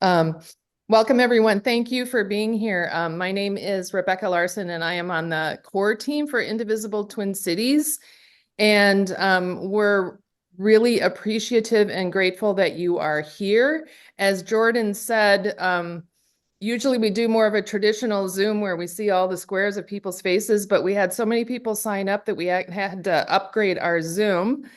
Um, Welcome, everyone. Thank you for being here. My name is Rebecca Larson, and I am on the core team for Indivisible Twin Cities. And we're really appreciative and grateful that you are here. As Jordan said, usually we do more of a traditional Zoom where we see all the squares of people's faces, but we had so many people sign up that we had to upgrade our Zoom.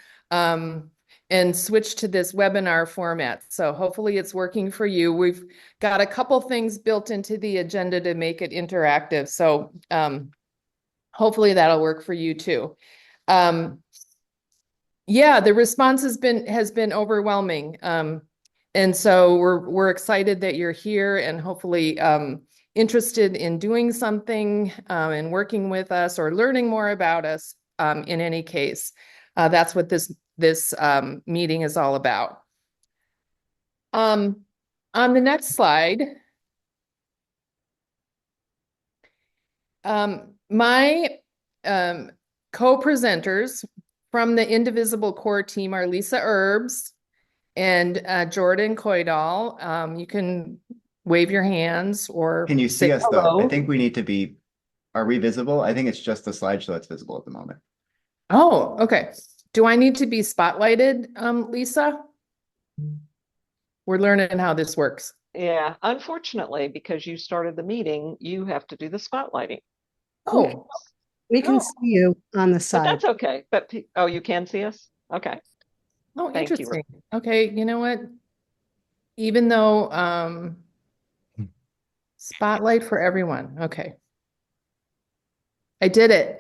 And switch to this webinar format. So hopefully it's working for you. We've got a couple things built into the agenda to make it interactive. So hopefully that'll work for you too. Yeah, the response has been overwhelming. And so we're excited that you're here and hopefully interested in doing something and working with us or learning more about us in any case. That's what this meeting is all about. On the next slide, my co-presenters from the Indivisible core team are Lisa Herbs and Jordan Koydal. You can wave your hands or Can you see say us though? I hello. think we need to be, are we visible? I think it's just the slideshow that's visible at the moment. Oh, okay. Do I need to be spotlighted, Lisa? We're learning how this works. Yeah, unfortunately, because you started the meeting, you have to do the spotlighting. Oh, We can Oh. see you on the But side. that's okay. But oh, you can see us? Okay. oh, Thank you. interesting. Okay, you know what? Even though spotlight for everyone. Okay. I did it.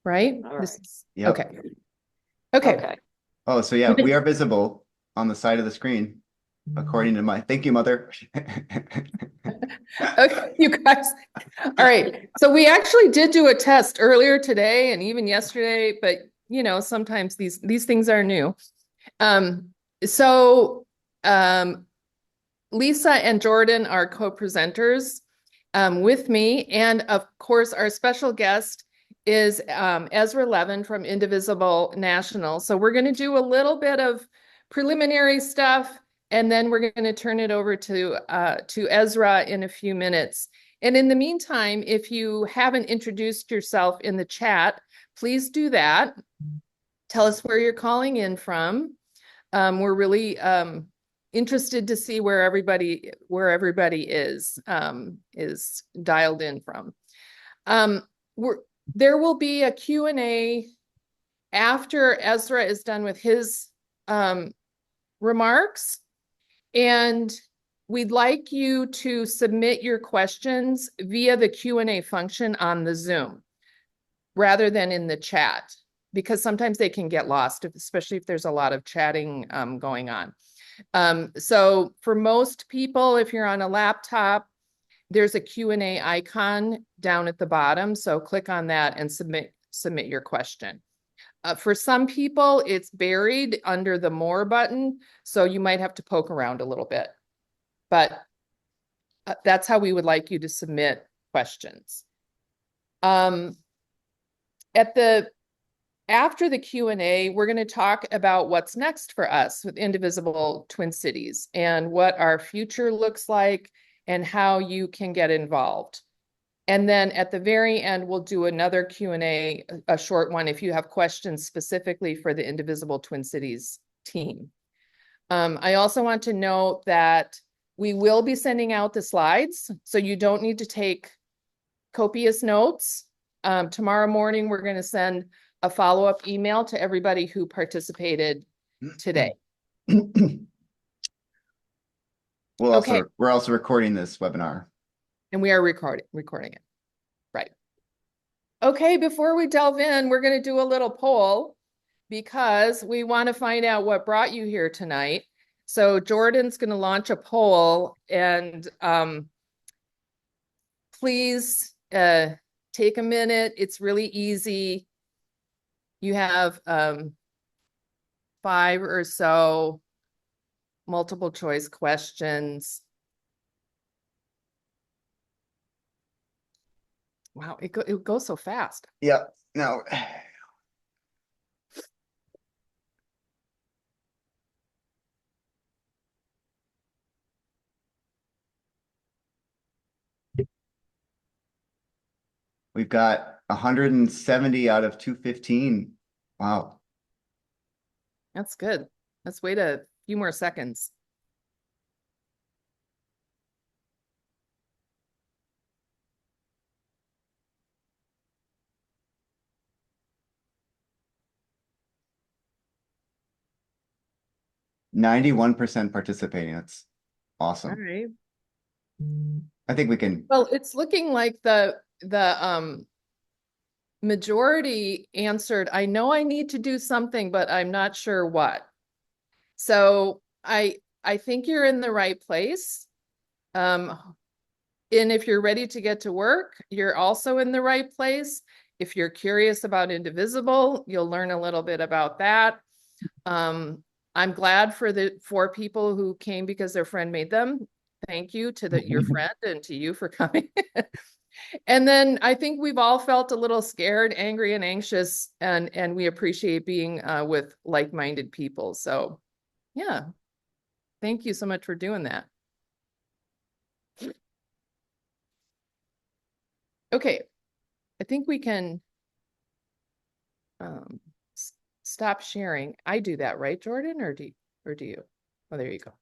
Right? All This right. is Yep. okay. Okay. Okay. Oh, so yeah, we are visible on the side of the screen, according to my, thank you, mother. Okay, you guys. All right. So we actually did do a test earlier today and even yesterday, but you know, sometimes these things are new. So Lisa and Jordan are co-presenters with me, and of course, our special guest is Ezra Levin from Indivisible National. So we're going to do a little bit of preliminary stuff, and then we're going to turn it over to Ezra in a few minutes. And in the meantime, if you haven't introduced yourself in the chat, please do that. Tell us where you're calling in from. We're really interested to see where everybody is dialed in from. There will be a Q&A after Ezra is done with his remarks, and we'd like you to submit your questions via the Q&A function on the Zoom rather than in the chat, because sometimes they can get lost, especially if there's a lot of chatting going on. So for most people, if you're on a laptop, there's a Q&A icon down at the bottom. So click on that and submit your question. For some people, it's buried under the More button, so you might have to poke around a little bit. But that's how we would like you to submit questions. After the Q&A, we're going to talk about what's next for us with Indivisible Twin Cities and what our future looks like and how you can get involved. And then at the very end, we'll do another Q&A, a short one, if you have questions specifically for the Indivisible Twin Cities team. I also want to note that we will be sending out the slides, so you don't need to take copious notes. Tomorrow morning, we're going to send a follow-up email to everybody who participated today. We're also recording this webinar. And we are recording it. Right. Okay, before we delve in, we're going to do a little poll because we want to find out what brought you here tonight. So Jordan's going to launch a poll, and please take a minute. It's really easy. You have 5 or so multiple choice questions. Wow, it goes so fast. Yeah, no. We've got 170 out of 215. Wow. That's good. Let's wait a few more seconds. All 91% participating. That's All awesome. right. I think we can. Well, it's looking like the majority answered, I know I need to do something, but I'm not sure what. So I think you're in the right place. And if you're ready to get to work, you're also in the right place. If you're curious about Indivisible, you'll learn a little bit about that. I'm glad for the 4 people who came because their friend made them. Thank you to your friend and to you for coming. And then I think we've all felt a little scared, angry, and anxious, and we appreciate being with like-minded people. So yeah, thank you so much for doing that. Okay, I think we can stop sharing. I do that, right, Jordan, or do you? Oh, there you go.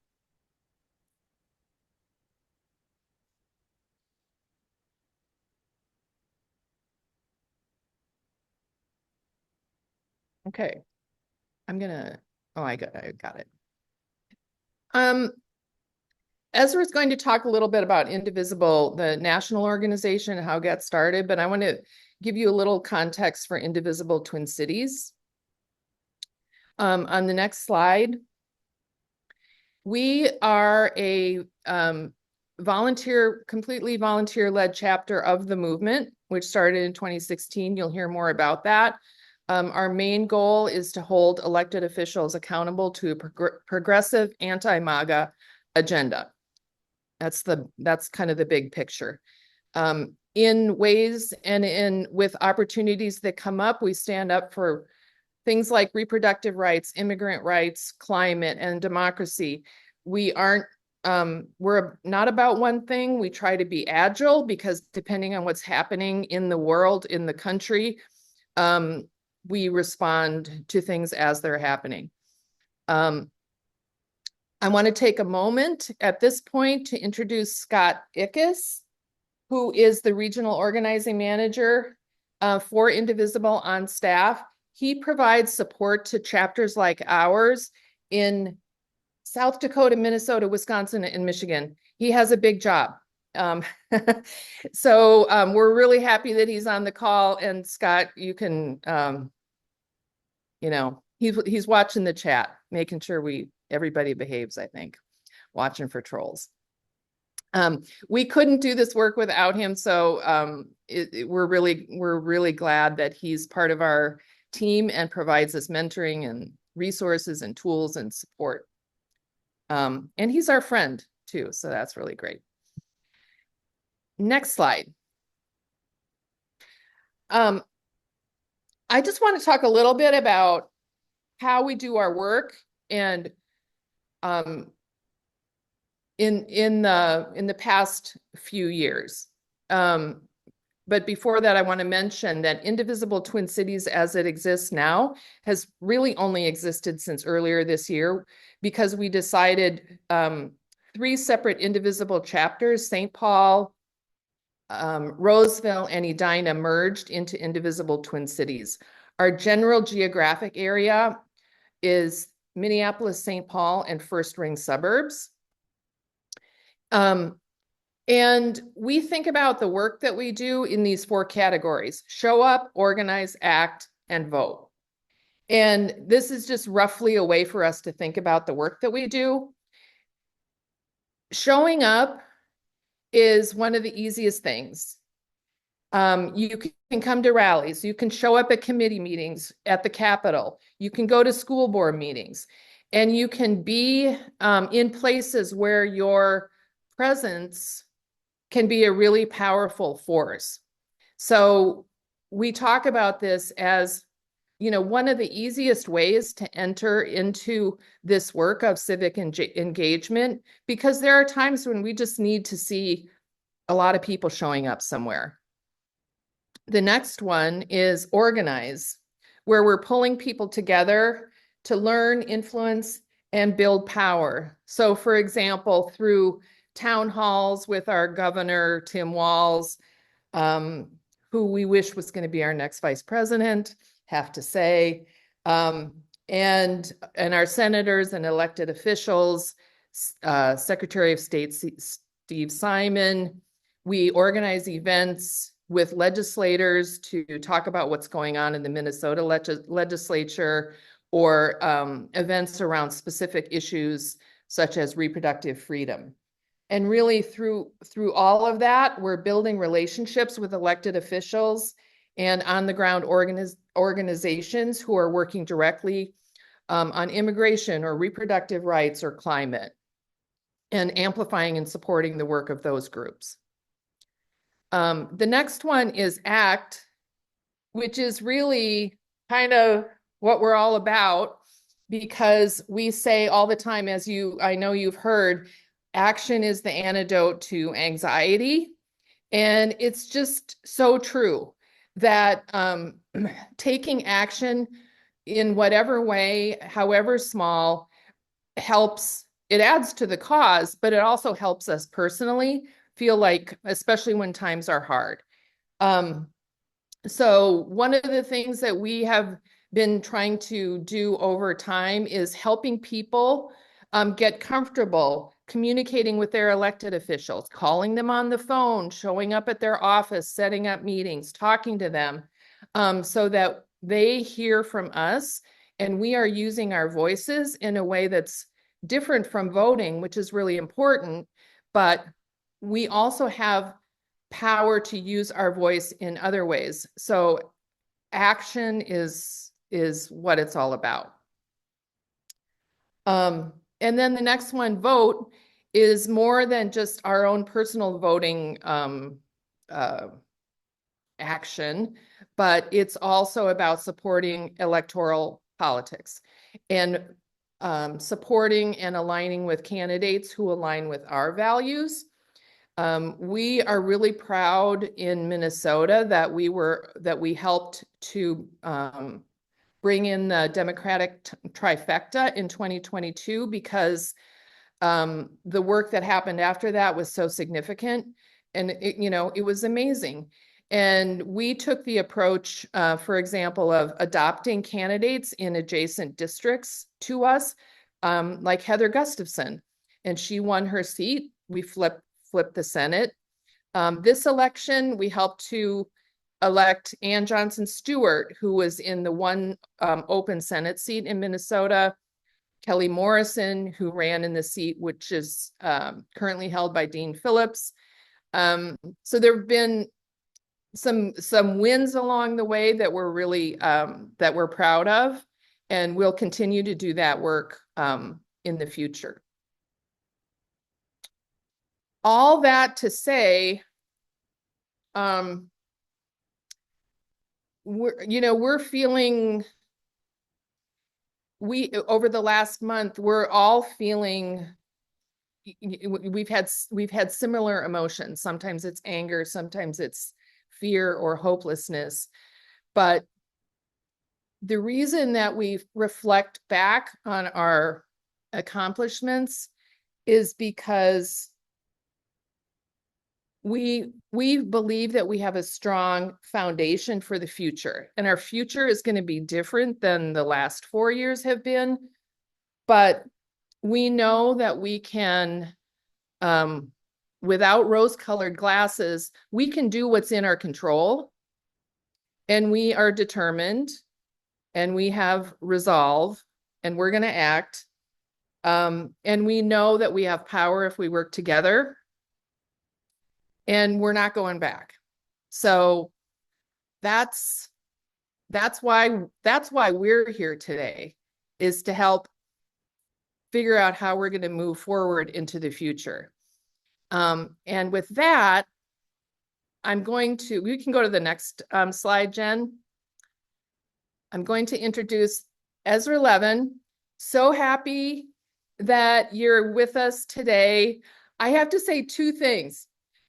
Okay, oh, I got it. Ezra's going to talk a little bit about Indivisible, the national organization, and how it got started, but I want to give you a little context for Indivisible Twin Cities. On the next slide, we are a completely volunteer-led chapter of the movement, which started in 2016. You'll hear more about that. Our main goal is to hold elected officials accountable to a progressive anti-MAGA agenda. That's kind of the big picture. In ways and with opportunities that come up, we stand up for things like reproductive rights, immigrant rights, climate, and democracy. We're not about one thing. We try to be agile because depending on what's happening in the world, in the country, we respond to things as they're happening. I want to take a moment at this point to introduce Scott Ickes, who is the regional organizing manager for Indivisible on staff. He provides support to chapters like ours in South Dakota, Minnesota, Wisconsin, and Michigan. He has a big job. So we're really happy that he's on the call. And Scott, you can, he's watching the chat, making sure everybody behaves, I think, watching for trolls. We couldn't do this work without him, so we're really glad that he's part of our team and provides us mentoring and resources and tools and support. And he's our friend too, so that's really great. Next slide. I just want to talk a little bit about how we do our work and in the past few years. But before that, I want to mention that Indivisible Twin Cities as it exists now has really only existed since earlier this year because we decided 3 separate Indivisible chapters, St. Paul, Roseville, and Edina merged into Indivisible Twin Cities. Our general geographic area is Minneapolis, St. Paul, and first ring suburbs. And we think about the work that we do in these 4 categories: show up, organize, act, and vote. And this is just roughly a way for us to think about the work that we do. Showing up is one of the easiest things. You can come to rallies, you can show up at committee meetings at the Capitol, you can go to school board meetings, and you can be in places where your presence can be a really powerful force. So we talk about this as, one of the easiest ways to enter into this work of civic engagement, because there are times when we just need to see a lot of people showing up somewhere. The next one is organize, where we're pulling people together to learn, influence, and build power. So for example, through town halls with our governor, Tim Walz, who we wish was going to be our next vice president, have to say, and our senators and elected officials, Secretary of State Steve Simon. We organize events with legislators to talk about what's going on in the Minnesota legislature, or events around specific issues such as reproductive freedom. And really through all of that, we're building relationships with elected officials and on the ground organizations who are working directly on immigration or reproductive rights or climate, and amplifying and supporting the work of those groups. The next one is ACT, which is really kind of what we're all about, because we say all the time, as I know you've heard, action is the antidote to anxiety. And it's just so true that taking action in whatever way, however small, helps. It adds to the cause, but it also helps us personally feel like, especially when times are hard. So one of the things that we have been trying to do over time is helping people get comfortable communicating with their elected officials, calling them on the phone, showing up at their office, setting up meetings, talking to them, so that they hear from us and we are using our voices in a way that's different from voting, which is really important, but we also have power to use our voice in other ways. So action is what it's all about. And then the next one, vote, is more than just our own personal voting action, but it's also about supporting electoral politics and supporting and aligning with candidates who align with our values. We are really proud in Minnesota that we helped to bring in the Democratic trifecta in 2022, because the work that happened after that was so significant, and it was amazing. And we took the approach, for example, of adopting candidates in adjacent districts to us, like Heather Gustafson, and she won her seat. We flipped the Senate. This election, we helped to elect Ann Johnson Stewart, who was in the one open Senate seat in Minnesota, Kelly Morrison, who ran in the seat which is currently held by Dean Phillips. So there have been some wins along the way that we're really that we're proud of, and we'll continue to do that work in the future. All that to say, we're feeling, over the last month, we're all feeling, we've had similar emotions. Sometimes it's anger, sometimes it's fear or hopelessness. But the reason that we reflect back on our accomplishments is because we believe that we have a strong foundation for the future, and our future is going to be different than the last 4 years have been. But we know that we can, without rose-colored glasses, we can do what's in our control, and we are determined, and we have resolve, and we're going to act. And we know that we have power if we work together. And we're not going back. So that's why we're here today, is to help figure out how we're going to move forward into the future. And with that, we can go to the next slide, Jen. I'm going to introduce Ezra Levin. So happy that you're with us today. I have to say two things.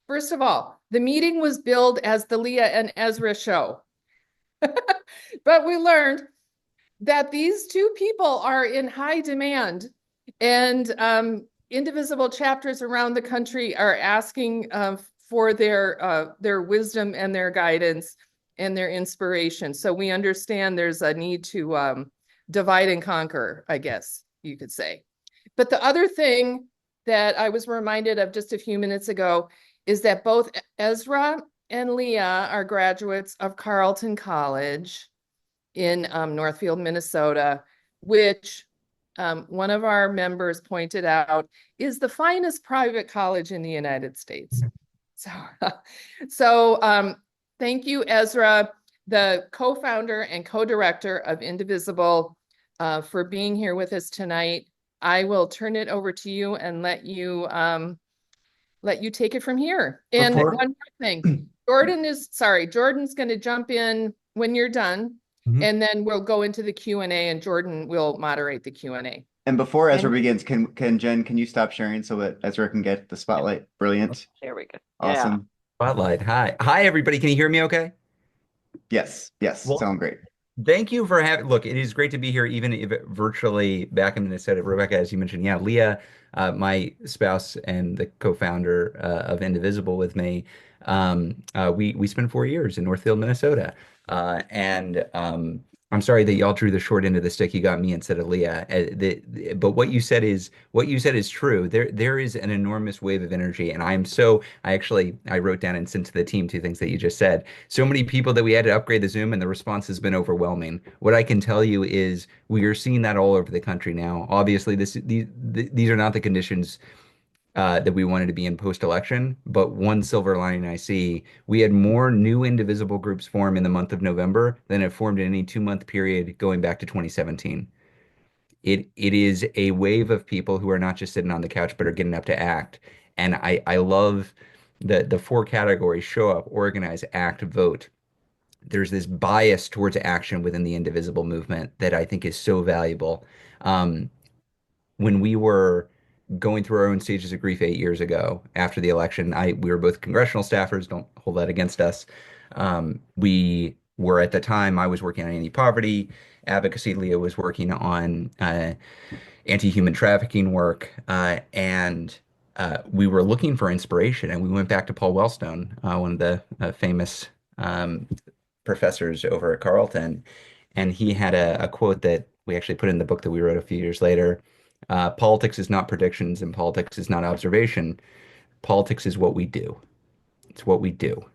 First of all, the meeting was billed as the Leah and Ezra show. But we learned that these two people are in high demand, and Indivisible chapters around the country are asking for their wisdom and their guidance and their inspiration. So we understand there's a need to divide and conquer, I guess you could say. But the other thing that I was reminded of just a few minutes ago is that both Ezra and Leah are graduates of Carleton College in Northfield, Minnesota, which one of our members pointed out is the finest private college in the United States. So thank you, Ezra, the co-founder and co-director of Indivisible, for being here with us tonight. I will turn it over to you and let you take it from here. And Before- one more thing, Jordan's going to jump in when you're done. And then we'll go into the Q&A and Jordan will moderate the Q&A. And before Ezra begins, can Jen, can you stop sharing so that Ezra can get the spotlight? Brilliant. There we go. Awesome. Spotlight. Hi, everybody. Can you hear me okay? Yes. Well, Sound great. Thank you for having, look, it is great to be here, even if virtually back in Minnesota. Rebecca, as you mentioned, yeah, Leah, my spouse and the co-founder of Indivisible with me, we spent 4 years in Northfield, Minnesota. I'm sorry that y'all drew the short end of the stick. You got me instead of Leah. But what you said is true. There is an enormous wave of energy, and I wrote down and sent to the team 2 things that you just said. So many people that we had to upgrade the Zoom, and the response has been overwhelming. What I can tell you is we are seeing that all over the country now. Obviously, these are not the conditions that we wanted to be in post-election. But one silver lining I see, we had more new Indivisible groups form in the month of November than have formed in any 2-month period going back to 2017. It is a wave of people who are not just sitting on the couch, but are getting up to act. And I love the 4 categories: show up, organize, act, vote. There's this bias towards action within the Indivisible movement that I think is so valuable. When we were going through our own stages of grief 8 years ago after the election, we were both congressional staffers. Don't hold that against us. We were, at the time, I was working on anti-poverty advocacy. Leah was working on anti-human trafficking work, and we were looking for inspiration. And we went back to Paul Wellstone, one of the famous professors over at Carleton, and he had a quote that we actually put in the book that we wrote a few years later. Politics is not predictions, and politics is not observation. Politics is what we do. It's what we do.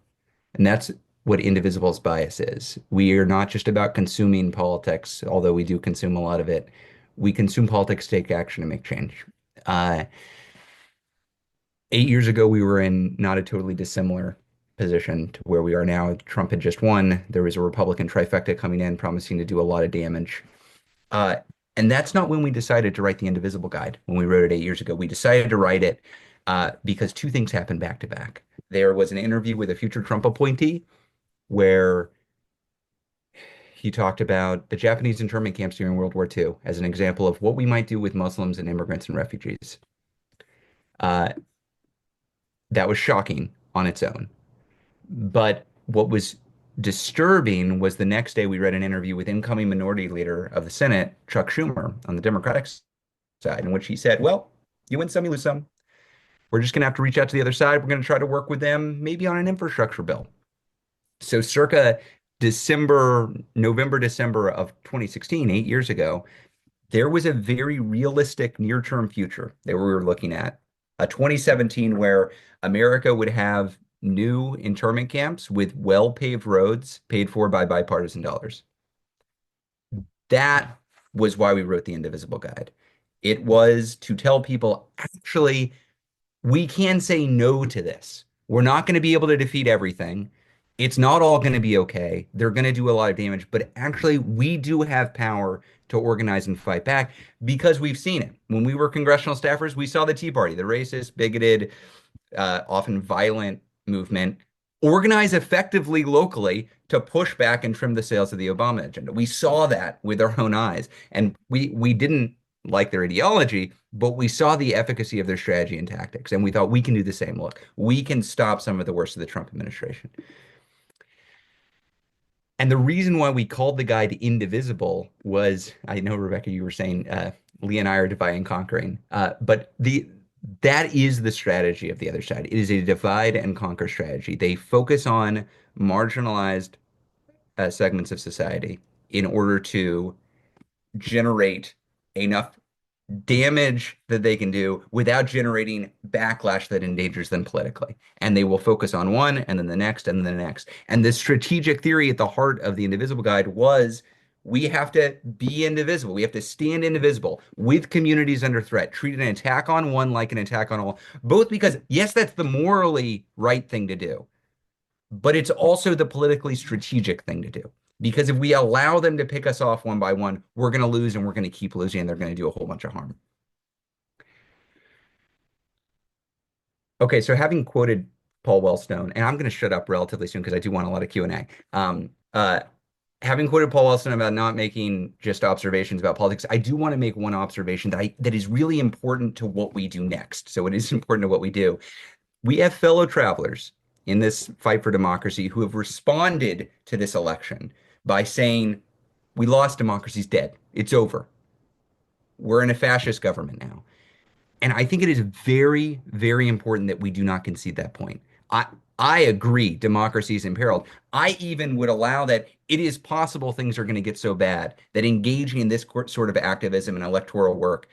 And that's what Indivisible's bias is. We are not just about consuming politics, although we do consume a lot of it. We consume politics to take action and make change. 8 years ago, we were in not a totally dissimilar position to where we are now. Trump had just won. There was a Republican trifecta coming in promising to do a lot of damage. And that's not when we decided to write the Indivisible Guide. When we wrote it 8 years ago, we decided to write it because 2 things happened back to back. There was an interview with a future Trump appointee where he talked about the Japanese internment camps during World War II as an example of what we might do with Muslims and immigrants and refugees. That was shocking on its own. But what was disturbing was the next day we read an interview with incoming minority leader of the Senate, Chuck Schumer, on the Democratic side, in which he said, well, you win some, you lose some. We're just going to have to reach out to the other side. We're going to try to work with them, maybe on an infrastructure bill. So circa November, December of 2016, 8 years ago, there was a very realistic near-term future that we were looking at. A 2017 where America would have new internment camps with well-paved roads paid for by bipartisan dollars. That was why we wrote the Indivisible Guide. It was to tell people, actually, we can say no to this. We're not going to be able to defeat everything. It's not all going to be okay. They're going to do a lot of damage, but actually we do have power to organize and fight back because we've seen it. When we were congressional staffers, we saw the Tea Party, the racist, bigoted, often violent movement, organize effectively locally to push back and trim the sails of the Obama agenda. We saw that with our own eyes, and we didn't like their ideology, but we saw the efficacy of their strategy and tactics, and we thought we can do the same. Look, we can stop some of the worst of the Trump administration. And the reason why we called the guide Indivisible was, I know, Rebecca, you were saying Lee and I are dividing and conquering, but that is the strategy of the other side. It is a divide and conquer strategy. They focus on marginalized segments of society in order to generate enough damage that they can do without generating backlash that endangers them politically. And they will focus on one and then the next and then the next. And the strategic theory at the heart of the Indivisible Guide was we have to be indivisible. We have to stand indivisible with communities under threat, treat an attack on one like an attack on all, both because, yes, that's the morally right thing to do, but it's also the politically strategic thing to do. Because if we allow them to pick us off one by one, we're going to lose and we're going to keep losing and they're going to do a whole bunch of harm. Okay, so having quoted Paul Wellstone, and I'm going to shut up relatively soon because I do want a lot of Q&A. Having quoted Paul Wellstone about not making just observations about politics, I do want to make one observation that is really important to what we do next. So it is important to what we do. We have fellow travelers in this fight for democracy who have responded to this election by saying, we lost, democracy's dead. It's over. We're in a fascist government now. And I think it is very, very important that we do not concede that point. I agree democracy is imperiled. I even would allow that it is possible things are going to get so bad that engaging in this sort of activism and electoral work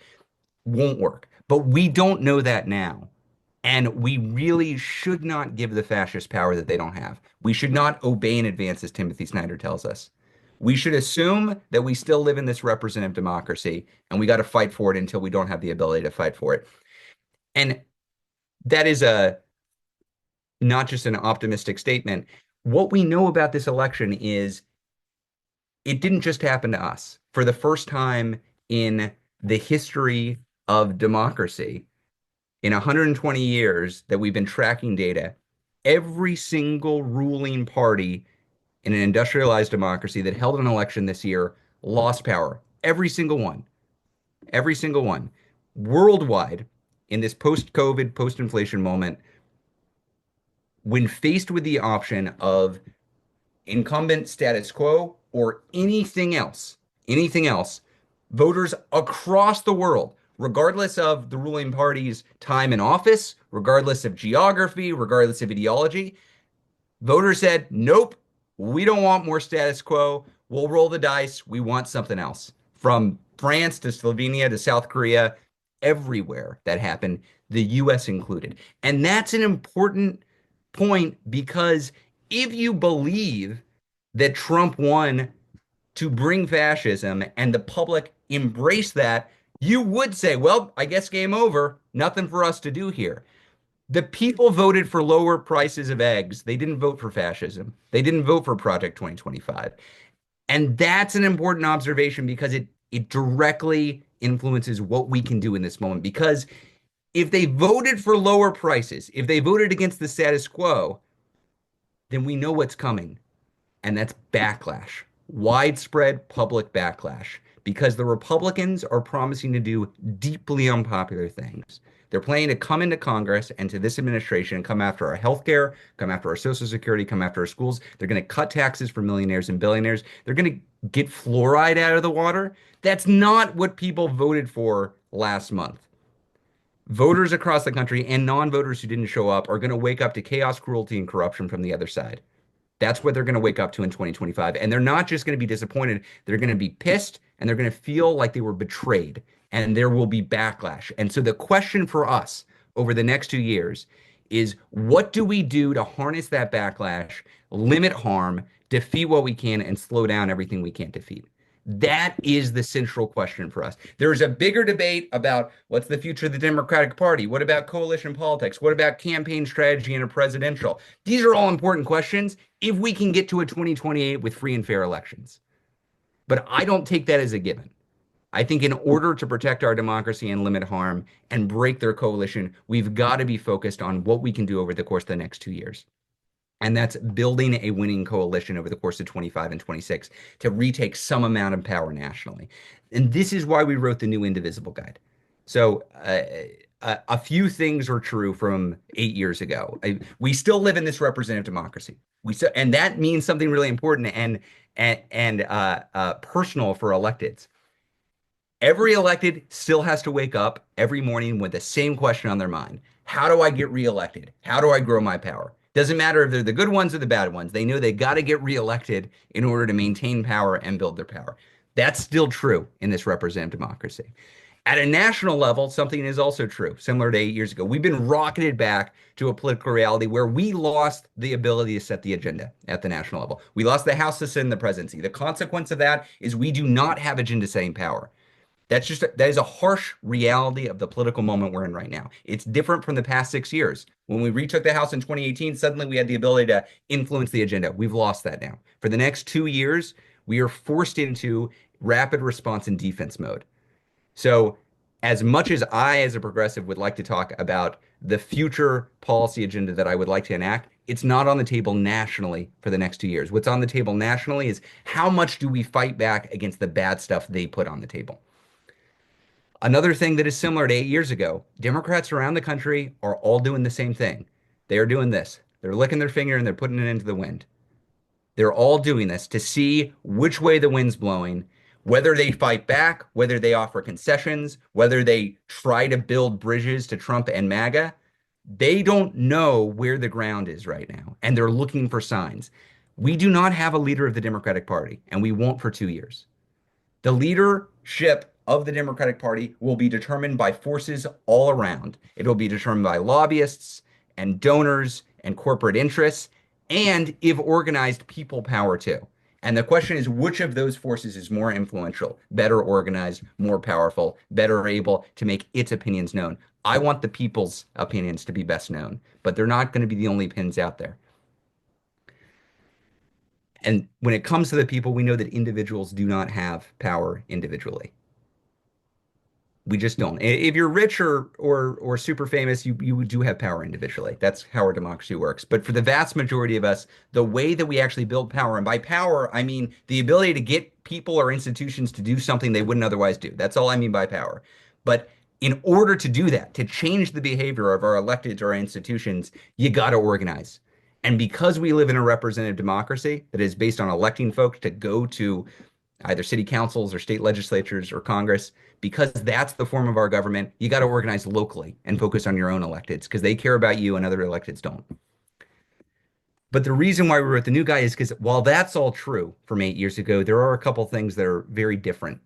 won't work. But we don't know that now. And we really should not give the fascists power that they don't have. We should not obey in advance, as Timothy Snyder tells us. We should assume that we still live in this representative democracy, and we got to fight for it until we don't have the ability to fight for it. And that is not just an optimistic statement. What we know about this election is it didn't just happen to us. For the first time in the history of democracy, in 120 years that we've been tracking data, every single ruling party in an industrialized democracy that held an election this year lost power. Every single one. Every single one. Worldwide, in this post-COVID, post-inflation moment, when faced with the option of incumbent status quo or anything else, voters across the world, regardless of the ruling party's time in office, regardless of geography, regardless of ideology, voters said, nope, we don't want more status quo. We'll roll the dice. We want something else. From France to Slovenia to South Korea, everywhere that happened, the US included. And that's an important point because if you believe that Trump won to bring fascism and the public embrace that, you would say, well, I guess game over. Nothing for us to do here. The people voted for lower prices of eggs. They didn't vote for fascism. They didn't vote for Project 2025. And that's an important observation because it directly influences what we can do in this moment. Because if they voted for lower prices, if they voted against the status quo, then we know what's coming. And that's backlash, widespread public backlash, because the Republicans are promising to do deeply unpopular things. They're planning to come into Congress and to this administration and come after our healthcare, come after our Social Security, come after our schools. They're going to cut taxes for millionaires and billionaires. They're going to get fluoride out of the water. That's not what people voted for last month. Voters across the country and non-voters who didn't show up are going to wake up to chaos, cruelty, and corruption from the other side. That's what they're going to wake up to in 2025. And they're not just going to be disappointed. They're going to be pissed and they're going to feel like they were betrayed and there will be backlash. And so the question for us over the next 2 years is what do we do to harness that backlash, limit harm, defeat what we can, and slow down everything we can't defeat? That is the central question for us. There's a bigger debate about what's the future of the Democratic Party. What about coalition politics? What about campaign strategy in a presidential? These are all important questions if we can get to a 2028 with free and fair elections. But I don't take that as a given. I think in order to protect our democracy and limit harm and break their coalition, we've got to be focused on what we can do over the course of the next 2 years. And that's building a winning coalition over the course of 25 and 26 to retake some amount of power nationally. And this is why we wrote the new Indivisible guide. So a few things are true from 8 years ago. We still live in this representative democracy. And that means something really important and personal for electeds. Every elected still has to wake up every morning with the same question on their mind. How do I get reelected? How do I grow my power? Doesn't matter if they're the good ones or the bad ones. They know they got to get reelected in order to maintain power and build their power. That's still true in this representative democracy. At a national level, something is also true, similar to 8 years ago. We've been rocketed back to a political reality where we lost the ability to set the agenda at the national level. We lost the House, the Senate, and the presidency. The consequence of that is we do not have agenda setting power. That is a harsh reality of the political moment we're in right now. It's different from the past 6 years. When we retook the House in 2018, suddenly we had the ability to influence the agenda. We've lost that now. For the next 2 years, we are forced into rapid response and defense mode. So, as much as I, as a progressive, would like to talk about the future policy agenda that I would like to enact, it's not on the table nationally for the next 2 years. What's on the table nationally is how much do we fight back against the bad stuff they put on the table. Another thing that is similar to 8 years ago, Democrats around the country are all doing the same thing. They are doing this. They're licking their finger and they're putting it into the wind. They're all doing this to see which way the wind's blowing, whether they fight back, whether they offer concessions, whether they try to build bridges to Trump and MAGA. They don't know where the ground is right now, and they're looking for signs. We do not have a leader of the Democratic Party, and we won't for 2 years. The leadership of the Democratic Party will be determined by forces all around. It will be determined by lobbyists and donors and corporate interests, and if organized, people power too. And the question is, which of those forces is more influential, better organized, more powerful, better able to make its opinions known? I want the people's opinions to be best known, but they're not going to be the only opinions out there. And when it comes to the people, we know that individuals do not have power individually. We just don't. If you're rich or super famous, you do have power individually. That's how our democracy works. But for the vast majority of us, the way that we actually build power, and by power, I mean the ability to get people or institutions to do something they wouldn't otherwise do. That's all I mean by power. But in order to do that, to change the behavior of our electeds or our institutions, you got to organize. And because we live in a representative democracy that is based on electing folks to go to either city councils or state legislatures or Congress, because that's the form of our government, you got to organize locally and focus on your own electeds because they care about you and other electeds don't. But the reason why we wrote the new guy is because while that's all true from 8 years ago, there are a couple things that are very different.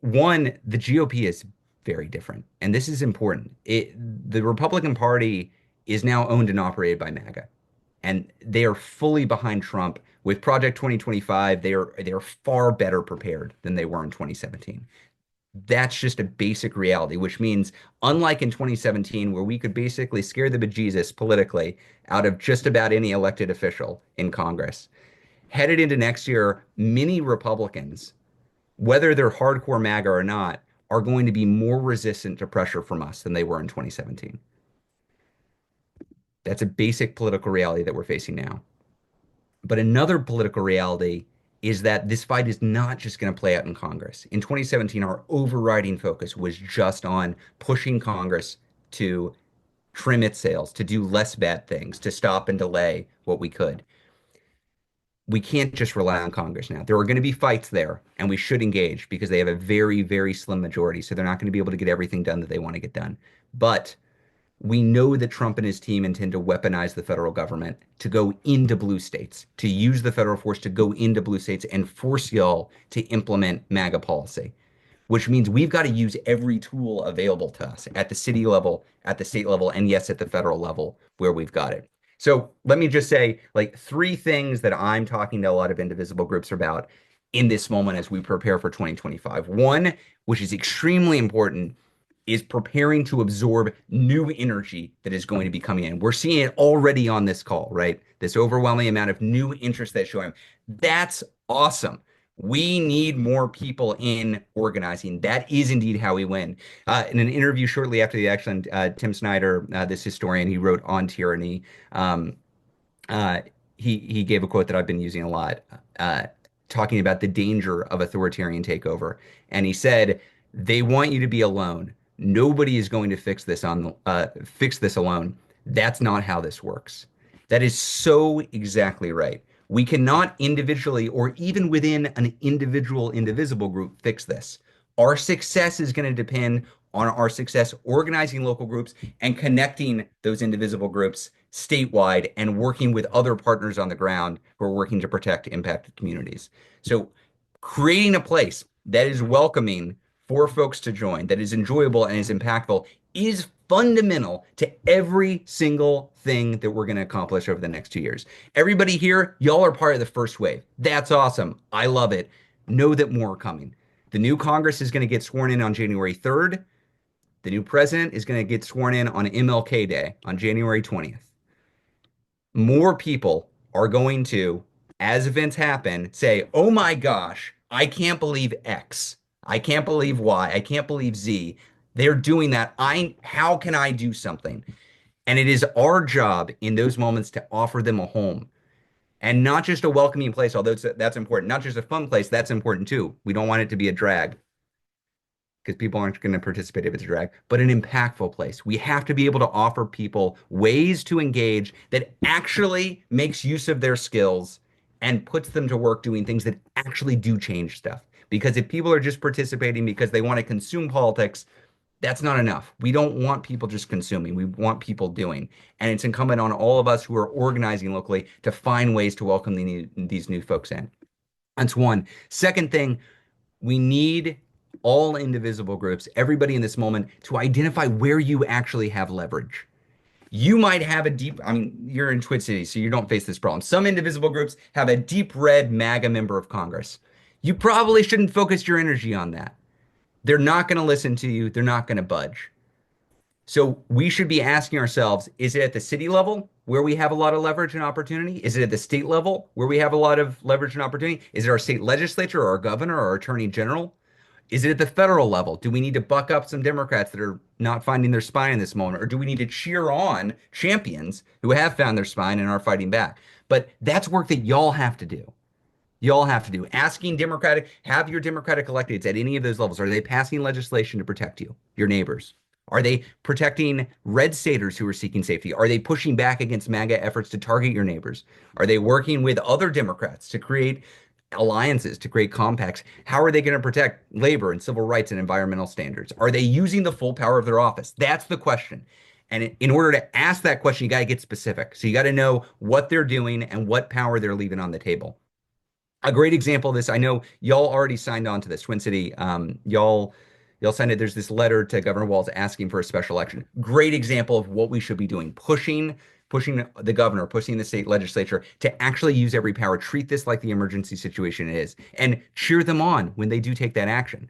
One, the GOP is very different, and this is important. The Republican Party is now owned and operated by MAGA, and they are fully behind Trump. With Project 2025, they are far better prepared than they were in 2017. That's just a basic reality, which means unlike in 2017, where we could basically scare the bejesus politically out of just about any elected official in Congress, headed into next year, many Republicans, whether they're hardcore MAGA or not, are going to be more resistant to pressure from us than they were in 2017. That's a basic political reality that we're facing now. But another political reality is that this fight is not just going to play out in Congress. In 2017, our overriding focus was just on pushing Congress to trim its sails, to do less bad things, to stop and delay what we could. We can't just rely on Congress now. There are going to be fights there, and we should engage because they have a very, very slim majority. So they're not going to be able to get everything done that they want to get done. But we know that Trump and his team intend to weaponize the federal government to go into blue states, to use the federal force to go into blue states and force y'all to implement MAGA policy, which means we've got to use every tool available to us at the city level, at the state level, and yes, at the federal level where we've got it. So let me just say, like, 3 things that I'm talking to a lot of Indivisible groups about in this moment as we prepare for 2025. One, which is extremely important, is preparing to absorb new energy that is going to be coming in. We're seeing it already on this call, right? This overwhelming amount of new interest that's showing. That's awesome. We need more people in organizing. That is indeed how we win. In an interview shortly after the election, Tim Snyder, this historian, he wrote On Tyranny, uh, he gave a quote that I've been using a lot, uh, talking about the danger of authoritarian takeover. And he said, "They want you to be alone. Nobody is going to fix this alone. That's not how this works." That is so exactly right. We cannot individually or even within an individual indivisible group fix this. Our success is going to depend on our success organizing local groups and connecting those indivisible groups statewide and working with other partners on the ground who are working to protect impacted communities. So creating a place that is welcoming for folks to join, that is enjoyable and is impactful, is fundamental to every single thing that we're going to accomplish over the next 2 years. Everybody here, y'all are part of the first wave. That's awesome. I love it. Know that more are coming. The new Congress is going to get sworn in on January 3rd. The new president is going to get sworn in on MLK Day on January 20th. More people are going to, as events happen, say, "Oh my gosh, I can't believe X. I can't believe Y. I can't believe Z. They're doing that. How can I do something?" And it is our job in those moments to offer them a home and not just a welcoming place, although that's important. Not just a fun place, that's important too. We don't want it to be a drag because people aren't going to participate if it's a drag, but an impactful place. We have to be able to offer people ways to engage that actually makes use of their skills and puts them to work doing things that actually do change stuff. Because if people are just participating because they want to consume politics, that's not enough. We don't want people just consuming. We want people doing. And it's incumbent on all of us who are organizing locally to find ways to welcome these new folks in. That's one. Second thing, we need all indivisible groups, everybody in this moment, to identify where you actually have leverage. You might have a deep, I mean, you're in Twin Cities, so you don't face this problem. Some indivisible groups have a deep red MAGA member of Congress. You probably shouldn't focus your energy on that. They're not going to listen to you, they're not going to budge. So we should be asking ourselves, is it at the city level where we have a lot of leverage and opportunity? Is it at the state level where we have a lot of leverage and opportunity? Is it our state legislature or our governor or our attorney general? Is it at the federal level? Do we need to buck up some Democrats that are not finding their spine in this moment? Or do we need to cheer on champions who have found their spine and are fighting back? But that's work that y'all have to do. Y'all have to do. Asking have your Democratic electeds at any of those levels, are they passing legislation to protect you, your neighbors? Are they protecting red staters who are seeking safety? Are they pushing back against MAGA efforts to target your neighbors? Are they working with other Democrats to create alliances, to create compacts? How are they going to protect labor and civil rights and environmental standards? Are they using the full power of their office? That's the question. And in order to ask that question, you got to get specific. So you got to know what they're doing and what power they're leaving on the table. A great example of this, I know y'all already signed on to this, Twin City. Y'all signed it. There's this letter to Governor Walz asking for a special election. Great example of what we should be doing, pushing the governor, pushing the state legislature to actually use every power, treat this like the emergency situation it is, and cheer them on when they do take that action.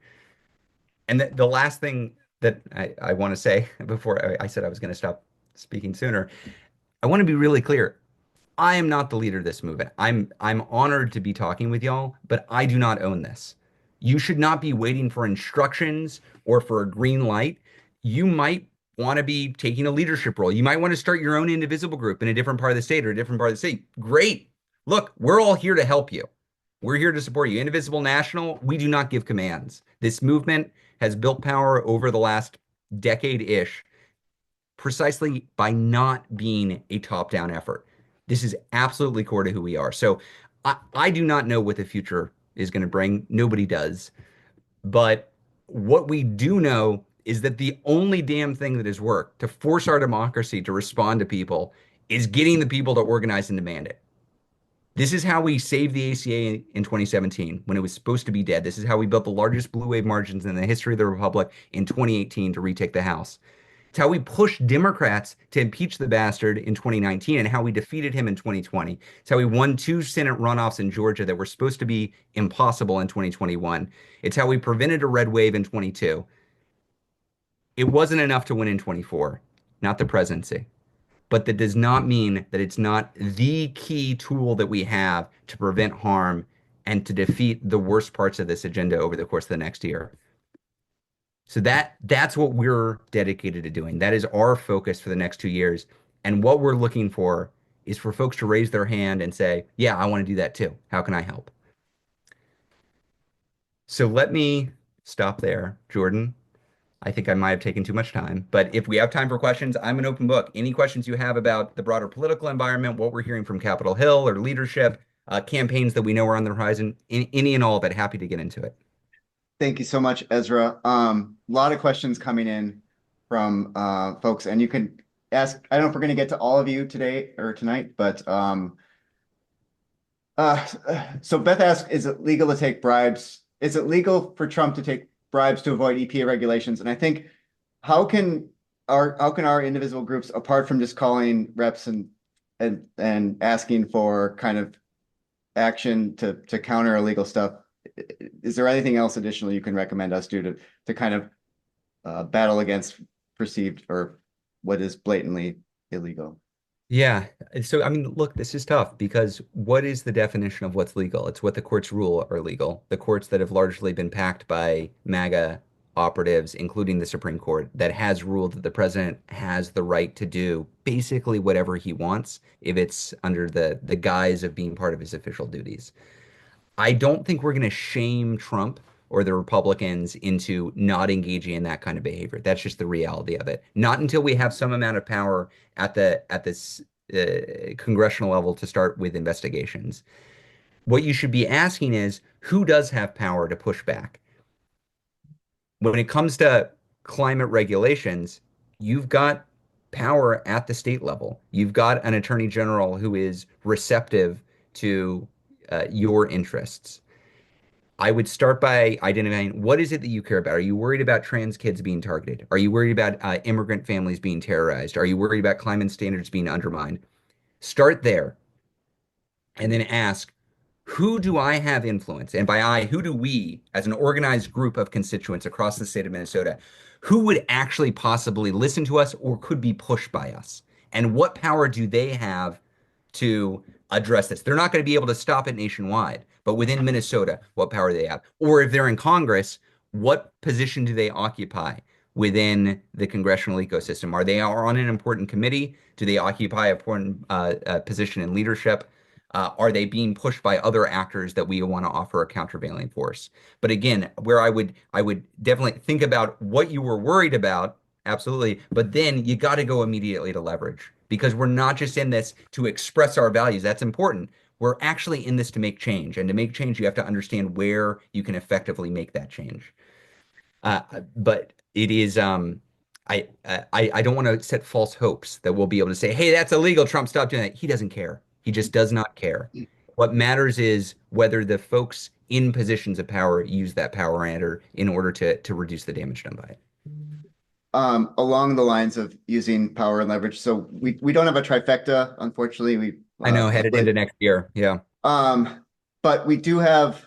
And the last thing that I want to say before I said I was going to stop speaking sooner, I want to be really clear. I am not the leader of this movement. I'm honored to be talking with y'all, but I do not own this. You should not be waiting for instructions or for a green light. You might want to be taking a leadership role. You might want to start your own indivisible group in a different part of the state or a different part of the state. Great. Look, we're all here to help you. We're here to support you. Indivisible National, we do not give commands. This movement has built power over the last decade-ish precisely by not being a top-down effort. This is absolutely core to who we are. So I do not know what the future is going to bring. Nobody does. But what we do know is that the only damn thing that has worked to force our democracy to respond to people is getting the people to organize and demand it. This is how we saved the ACA in 2017 when it was supposed to be dead. This is how we built the largest blue wave margins in the history of the Republic in 2018 to retake the House. It's how we pushed Democrats to impeach the bastard in 2019 and how we defeated him in 2020. It's how we won 2 Senate runoffs in Georgia that were supposed to be impossible in 2021. It's how we prevented a red wave in 22. It wasn't enough to win in 24, not the presidency. But that does not mean that it's not the key tool that we have to prevent harm and to defeat the worst parts of this agenda over the course of the next year. So that's what we're dedicated to doing. That is our focus for the next 2 years. And what we're looking for is for folks to raise their hand and say, yeah, I want to do that too. How can I help? So let me stop there, Jordan. I think I might have taken too much time, but if we have time for questions, I'm an open book. Any questions you have about the broader political environment, what we're hearing from Capitol Hill or leadership, campaigns that we know are on the horizon, any and all of it, happy to get into it. Thank you so much, Ezra. A lot of questions coming in from folks, and you can ask. I don't know if we're going to get to all of you today or tonight, but uh, so Beth asked, is it legal to take bribes? Is it legal for Trump to take bribes to avoid EPA regulations? And I think how can our indivisible groups, apart from just calling reps and asking for kind of action to counter illegal stuff, is there anything else additional you can recommend us do to kind of battle against perceived or what is blatantly illegal? Yeah. So, I mean, look, this is tough because what is the definition of what's legal? It's what the courts rule are legal. The courts that have largely been packed by MAGA operatives, including the Supreme Court, that has ruled that the president has the right to do basically whatever he wants if it's under the guise of being part of his official duties. I don't think we're going to shame Trump or the Republicans into not engaging in that kind of behavior. That's just the reality of it. Not until we have some amount of power at this congressional level to start with investigations. What you should be asking is who does have power to push back? When it comes to climate regulations, you've got power at the state level. You've got an attorney general who is receptive to your interests. I would start by identifying what is it that you care about? Are you worried about trans kids being targeted? Are you worried about immigrant families being terrorized? Are you worried about climate standards being undermined? Start there and then ask, who do I have influence? And by I, who do we, as an organized group of constituents across the state of Minnesota, who would actually possibly listen to us or could be pushed by us? And what power do they have to address this? They're not going to be able to stop it nationwide, but within Minnesota, what power do they have? Or if they're in Congress, what position do they occupy within the congressional ecosystem? Are they on an important committee? Do they occupy an important position in leadership? Are they being pushed by other actors that we want to offer a countervailing force? But again, where I would definitely think about what you were worried about, absolutely, but then you got to go immediately to leverage because we're not just in this to express our values. That's important. We're actually in this to make change, and to make change, you have to understand where you can effectively make that change. But it is I don't want to set false hopes that we'll be able to say, hey, that's illegal. Trump, stop doing that. He doesn't care. He just does not care. What matters is whether the folks in positions of power use that power in order to reduce the damage done by it. Along the lines of using power and leverage. So we don't have a trifecta, unfortunately. I know, headed into next year. Yeah. But we do have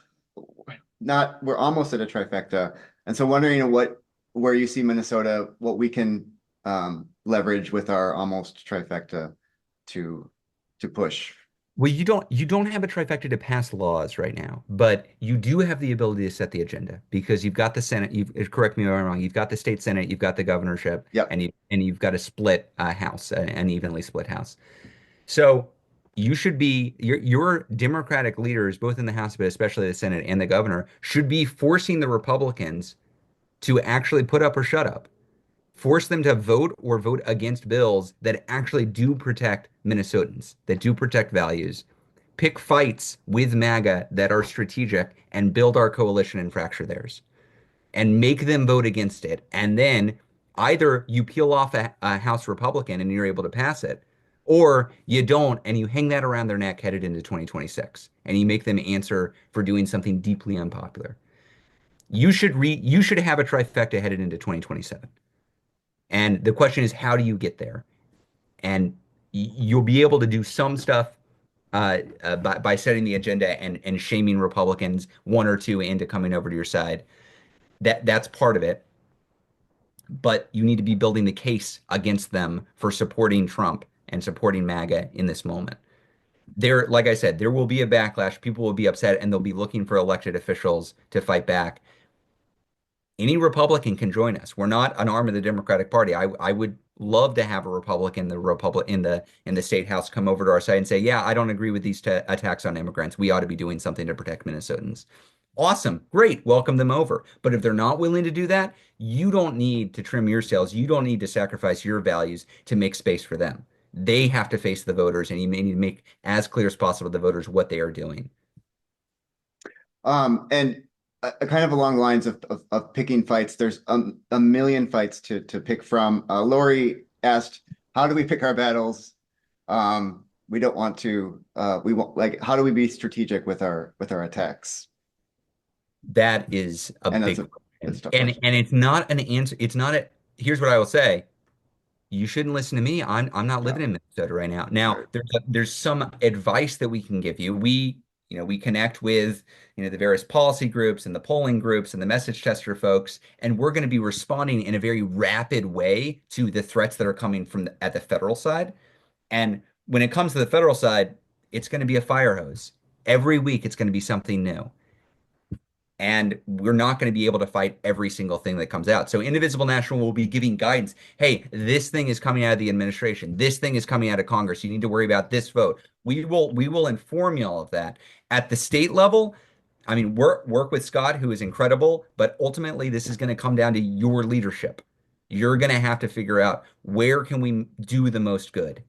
we're almost at a trifecta. And so wondering where you see Minnesota, what we can leverage with our almost trifecta to push. Well, you don't have a trifecta to pass laws right now, but you do have the ability to set the agenda because you've got the Senate. Correct me if I'm wrong. You've got the state Senate, you've got the governorship, Yep. and you've got a split House, an evenly split House. So you should be your Democratic leaders, both in the House, but especially the Senate and the governor, should be forcing the Republicans to actually put up or shut up. Force them to vote or vote against bills that actually do protect Minnesotans, that do protect values. Pick fights with MAGA that are strategic and build our coalition and fracture theirs. And make them vote against it. And then either you peel off a House Republican and you're able to pass it, or you don't and you hang that around their neck headed into 2026 and you make them answer for doing something deeply unpopular. You should have a trifecta headed into 2027. And the question is, how do you get there? And you'll be able to do some stuff by setting the agenda and shaming Republicans one or two into coming over to your side. That's part of it. But you need to be building the case against them for supporting Trump and supporting MAGA in this moment. Like I said, there will be a backlash. People will be upset and they'll be looking for elected officials to fight back. Any Republican can join us. We're not an arm of the Democratic Party. I would love to have a Republican, the Republic in the state house come over to our side and say, "Yeah, I don't agree with these attacks on immigrants. We ought to be doing something to protect Minnesotans." Awesome, great, welcome them over. But if they're not willing to do that, you don't need to trim your sails. You don't need to sacrifice your values to make space for them. They have to face the voters, and you need to make as clear as possible to the voters what they are doing. And kind of along the lines of picking fights, there's a million fights to pick from. Lori asked, how do we pick our battles? We don't want to, we won't like, how do we be strategic with our attacks? That is a And big that's question. a tough And question. it's not an answer. It's not a, here's what I will say. You shouldn't listen to me. I'm not Yeah, living in Minnesota right now. Now, right. there's some advice that we can give you. We connect with, the various policy groups and the polling groups and the message tester folks, and we're going to be responding in a very rapid way to the threats that are coming from at the federal side. And when it comes to the federal side, it's going to be a fire hose. Every week, it's going to be something new. And we're not going to be able to fight every single thing that comes out. So Indivisible National will be giving guidance. Hey, this thing is coming out of the administration. This thing is coming out of Congress. You need to worry about this vote. We will inform you all of that. At the state level, I mean, work with Scott, who is incredible, but ultimately this is going to come down to your leadership. You're going to have to figure out where can we do the most good.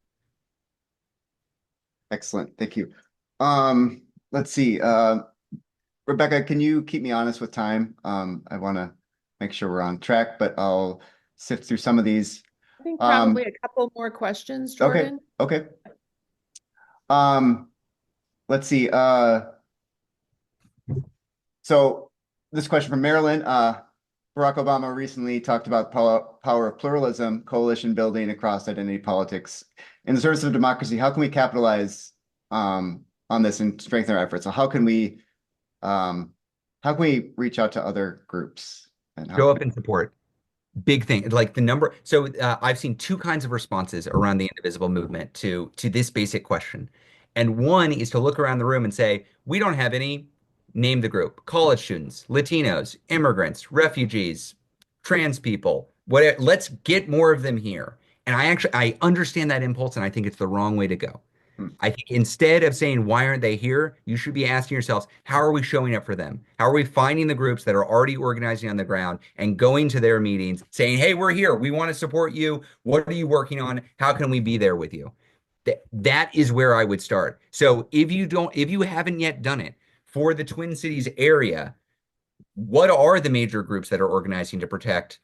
Excellent. Thank you. Let's see. Rebecca, can you keep me honest with time? I want to make sure we're on track, but I'll sift through some of these. I think probably a couple more questions, Okay, Jordan. okay. Let's see. So this question from Marilyn. Barack Obama recently talked about power of pluralism, coalition building across identity politics. In the service of democracy, how can we capitalize on this and strengthen our efforts? So how can we reach out to other groups and how Show can up and support. Big thing, like the number. So I've seen two kinds of responses around the Indivisible movement to this basic question. And one is to look around the room and say, we don't have any, name the group, college students, Latinos, immigrants, refugees, trans people, whatever, let's get more of them here. And I understand that impulse and I think it's the wrong way to go. we, I think instead of saying, why aren't they here? You should be asking yourselves, how are we showing up for them? How are we finding the groups that are already organizing on the ground and going to their meetings saying, hey, we're here. We want to support you. What are you working on? How can we be there with you? That is where I would start. So if you haven't yet done it for the Twin Cities area, what are the major groups that are organizing to protect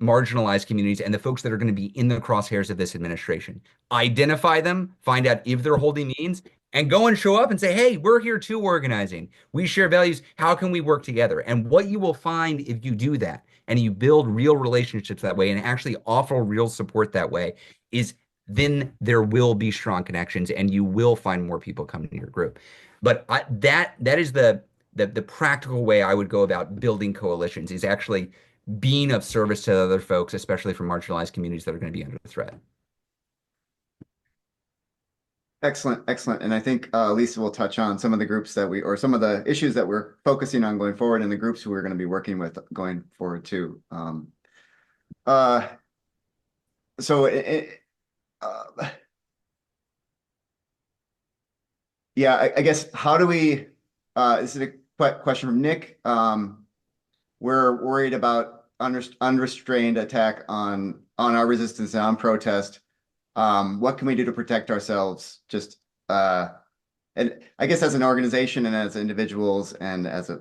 marginalized communities and the folks that are going to be in the crosshairs of this administration? Identify them, find out if they're holding meetings, and go and show up and say, hey, we're here too organizing. We share values. How can we work together? And what you will find if you do that and you build real relationships that way and actually offer real support that way is then there will be strong connections and you will find more people coming to your group. But that is the practical way I would go about building coalitions is actually being of service to other folks, especially from marginalized communities that are going to be under threat. excellent, excellent. And I think Lisa will touch on some of the groups or some of the issues that we're focusing on going forward and the groups who we're going to be working with going forward too. Uh, so yeah, I guess how do we, this is a question from Nick. We're worried about unrestrained attack on our resistance and on protest. What can we do to protect ourselves? Just and I guess as an organization and as individuals and as a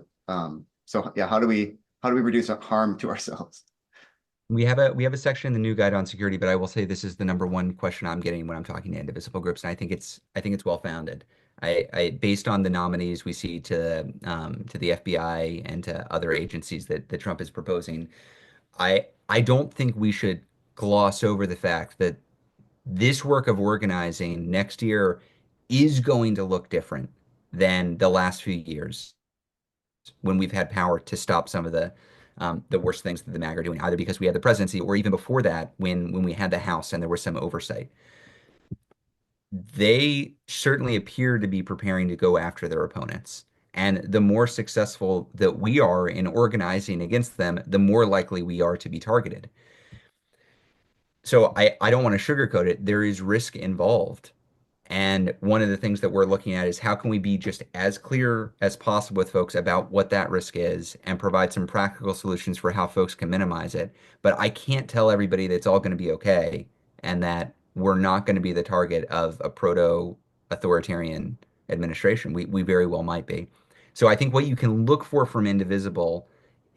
so yeah, how do we reduce harm to ourselves? We have a section in the new guide on security, but I will say this is the number one question I'm getting when I'm talking to indivisible groups, and I think it's well founded. Based on the nominees we see to the FBI and to other agencies that Trump is proposing, I don't think we should gloss over the fact that this work of organizing next year is going to look different than the last few years when we've had power to stop some of the worst things that the MAG are doing, either because we had the presidency or even before that when we had the House and there was some oversight. They certainly appear to be preparing to go after their opponents. And the more successful that we are in organizing against them, the more likely we are to be targeted. So I don't want to sugarcoat it. There is risk involved. And one of the things that we're looking at is how can we be just as clear as possible with folks about what that risk is and provide some practical solutions for how folks can minimize it. But I can't tell everybody that it's all going to be okay and that we're not going to be the target of a proto-authoritarian administration. We very well might be. So I think what you can look for from Indivisible,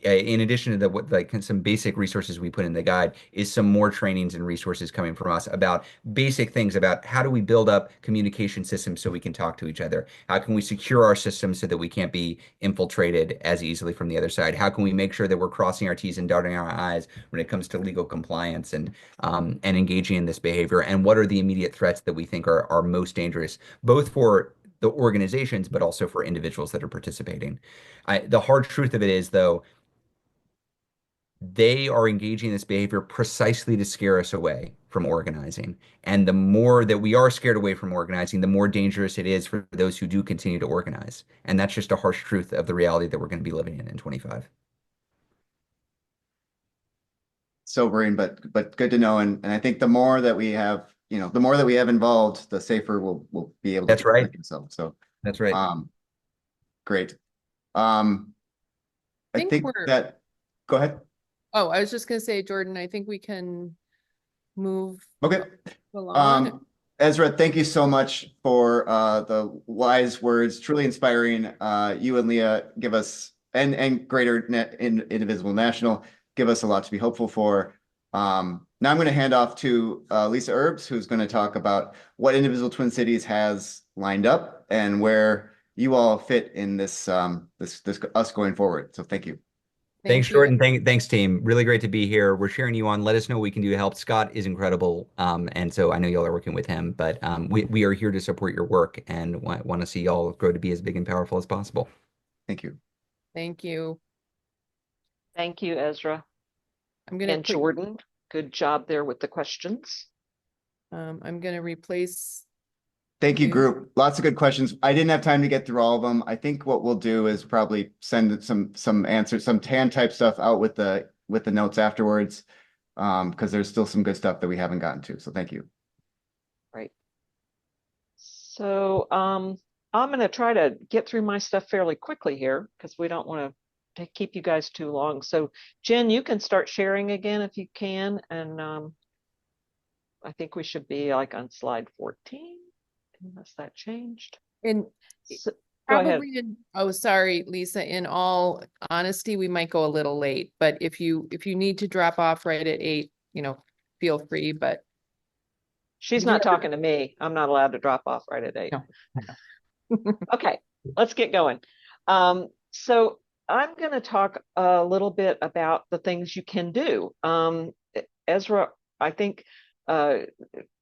in addition to the what like some basic resources we put in the guide, is some more trainings and resources coming from us about basic things about how do we build up communication systems so we can talk to each other? How can we secure our systems so that we can't be infiltrated as easily from the other side? How can we make sure that we're crossing our T's and dotting our I's when it comes to legal compliance and engaging in this behavior? And what are the immediate threats that we think are most dangerous, both for the organizations, but also for individuals that are participating? The hard truth of it is, though, they are engaging in this behavior precisely to scare us away from organizing. And the more that we are scared away from organizing, the more dangerous it is for those who do continue to organize. And that's just a harsh truth of the reality that we're going to be living in 25. Sobering, but good to know. And I think the more that we have, the more that we have involved, the safer we'll be able to That's right. protect ourselves. So That's right. great. I think think we're- that go ahead. Oh, I was just gonna say, Jordan, I think we can move Okay. along. Ezra, thank you so much for the wise words, truly inspiring. You and Leah give us and Greater Indivisible National give us a lot to be hopeful for. Now I'm going to hand off to Lisa Herbs, who's going to talk about what Indivisible Twin Cities has lined up and where you all fit in this this us going forward. So thank you. Thanks, Thank you. Jordan. Thanks, team. Really great to be here. We're cheering you on. Let us know what we can do to help. Scott is incredible. And so I know y'all are working with him, but we are here to support your work and want to see y'all grow to be as big and powerful as possible. Thank you. Thank you. Thank you, Ezra. I'm gonna And Jordan, good job there with the questions. I'm gonna replace. Thank you, group. Lots of good questions. I didn't have time to get through all of them. I think what we'll do is probably send some answers, some tan type stuff out with the notes afterwards, because there's still some good stuff that we haven't gotten to. So thank you. Right. So I'm going to try to get through my stuff fairly quickly here because we don't want to keep you guys too long. So Jen, you can start sharing again if you can, and I think we should be like on slide 14. Unless that changed. And So, go ahead. oh, sorry, Lisa, in all honesty, we might go a little late, but if you need to drop off right at 8, feel free, but. She's not talking to me. I'm not allowed to drop off right at 8. No. Okay, let's get going. So I'm going to talk a little bit about the things you can do. Ezra, I think,